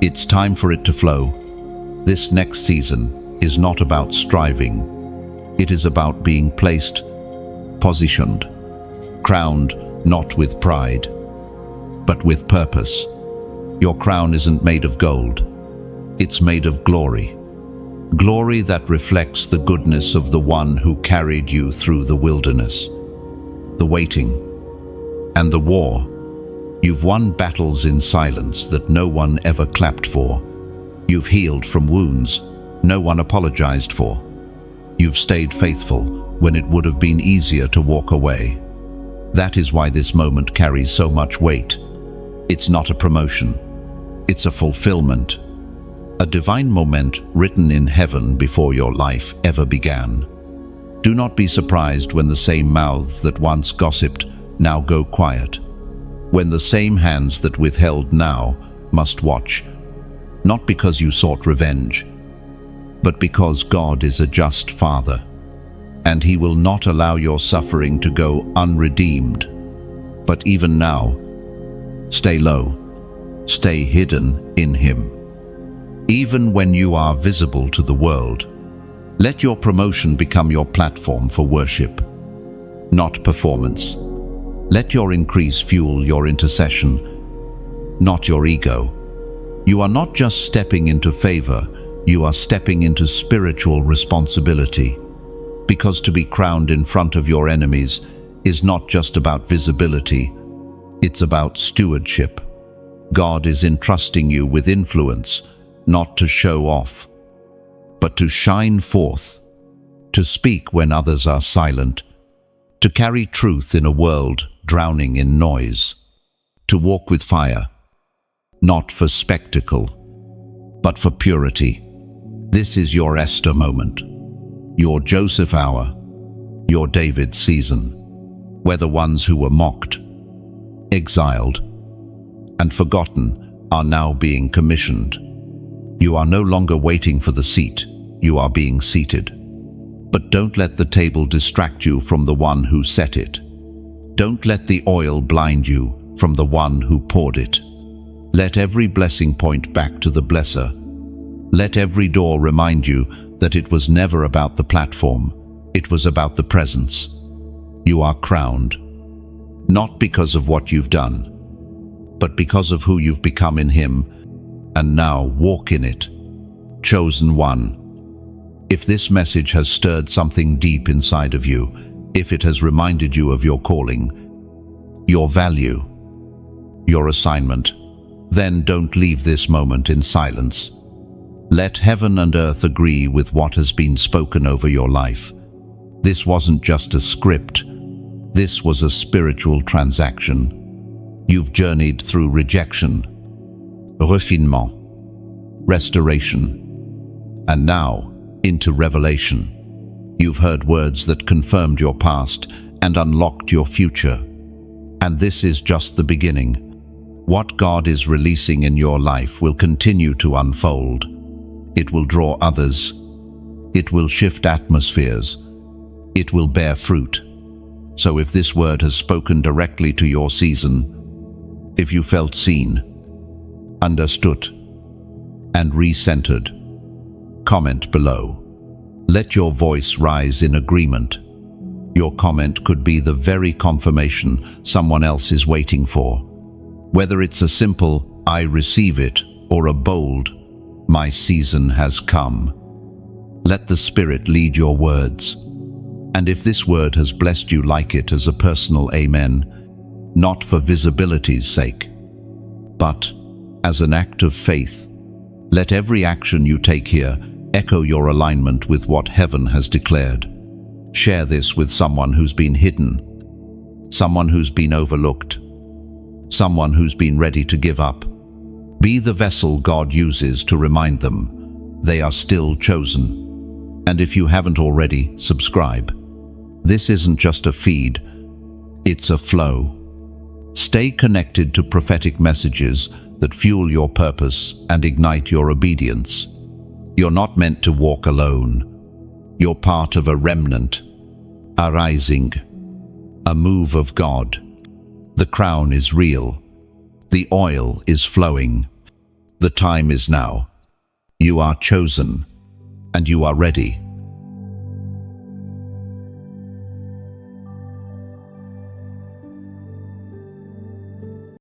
it's time for it to flow. This next season is not about striving. It is about being placed, positioned, crowned, not with pride, but with purpose. Your crown isn't made of gold. It's made of glory. Glory that reflects the goodness of the one who carried you through the wilderness, the waiting, and the war. You've won battles in silence that no one ever clapped for. You've healed from wounds no one apologized for. You've stayed faithful when it would have been easier to walk away. That is why this moment carries so much weight. It's not a promotion. It's a fulfillment. A divine moment written in heaven before your life ever began. Do not be surprised when the same mouths that once gossiped now go quiet. When the same hands that withheld now must watch. Not because you sought revenge, but because God is a just Father, and He will not allow your suffering to go unredeemed. But even now, stay low, stay hidden in Him. Even when you are visible to the world, let your promotion become your platform for worship, not performance. Let your increase fuel your intercession, not your ego. You are not just stepping into favor, you are stepping into spiritual responsibility. Because to be crowned in front of your enemies is not just about visibility, it's about stewardship. God is entrusting you with influence, not to show off, but to shine forth, to speak when others are silent, to carry truth in a world drowning in noise, to walk with fire, not for spectacle, but for purity. This is your Esther moment, your Joseph hour, your David season, where the ones who were mocked, exiled, and forgotten are now being commissioned. You are no longer waiting for the seat, you are being seated. But don't let the table distract you from the one who set it. Don't let the oil blind you from the one who poured it. Let every blessing point back to the blesser. Let every door remind you that it was never about the platform, it was about the presence. You are crowned, not because of what you've done, but because of who you've become in Him, and now walk in it. Chosen one. If this message has stirred something deep inside of you, if it has reminded you of your calling, your value, your assignment, then don't leave this moment in silence. Let heaven and earth agree with what has been spoken over your life. This wasn't just a script. This was a spiritual transaction. You've journeyed through rejection, refinement, restoration, and now into revelation. You've heard words that confirmed your past and unlocked your future. And this is just the beginning. What God is releasing in your life will continue to unfold. It will draw others. It will shift atmospheres. It will bear fruit. So if this word has spoken directly to your season, if you felt seen, understood, and recentered, comment below. Let your voice rise in agreement. Your comment could be the very confirmation someone else is waiting for. Whether it's a simple, "I receive it," or a bold, "My season has come." Let the Spirit lead your words. And if this word has blessed you, like it as a personal amen, not for visibility's sake, but as an act of faith. Let every action you take here echo your alignment with what heaven has declared. Share this with someone who's been hidden, someone who's been overlooked, someone who's been ready to give up. Be the vessel God uses to remind them they are still chosen. And if you haven't already, subscribe. This isn't just a feed, it's a flow. Stay connected to prophetic messages that fuel your purpose and ignite your obedience. You're not meant to walk alone. You're part of a remnant, a rising, a move of God. The crown is real. The oil is flowing. The time is now. You are chosen, and you are ready.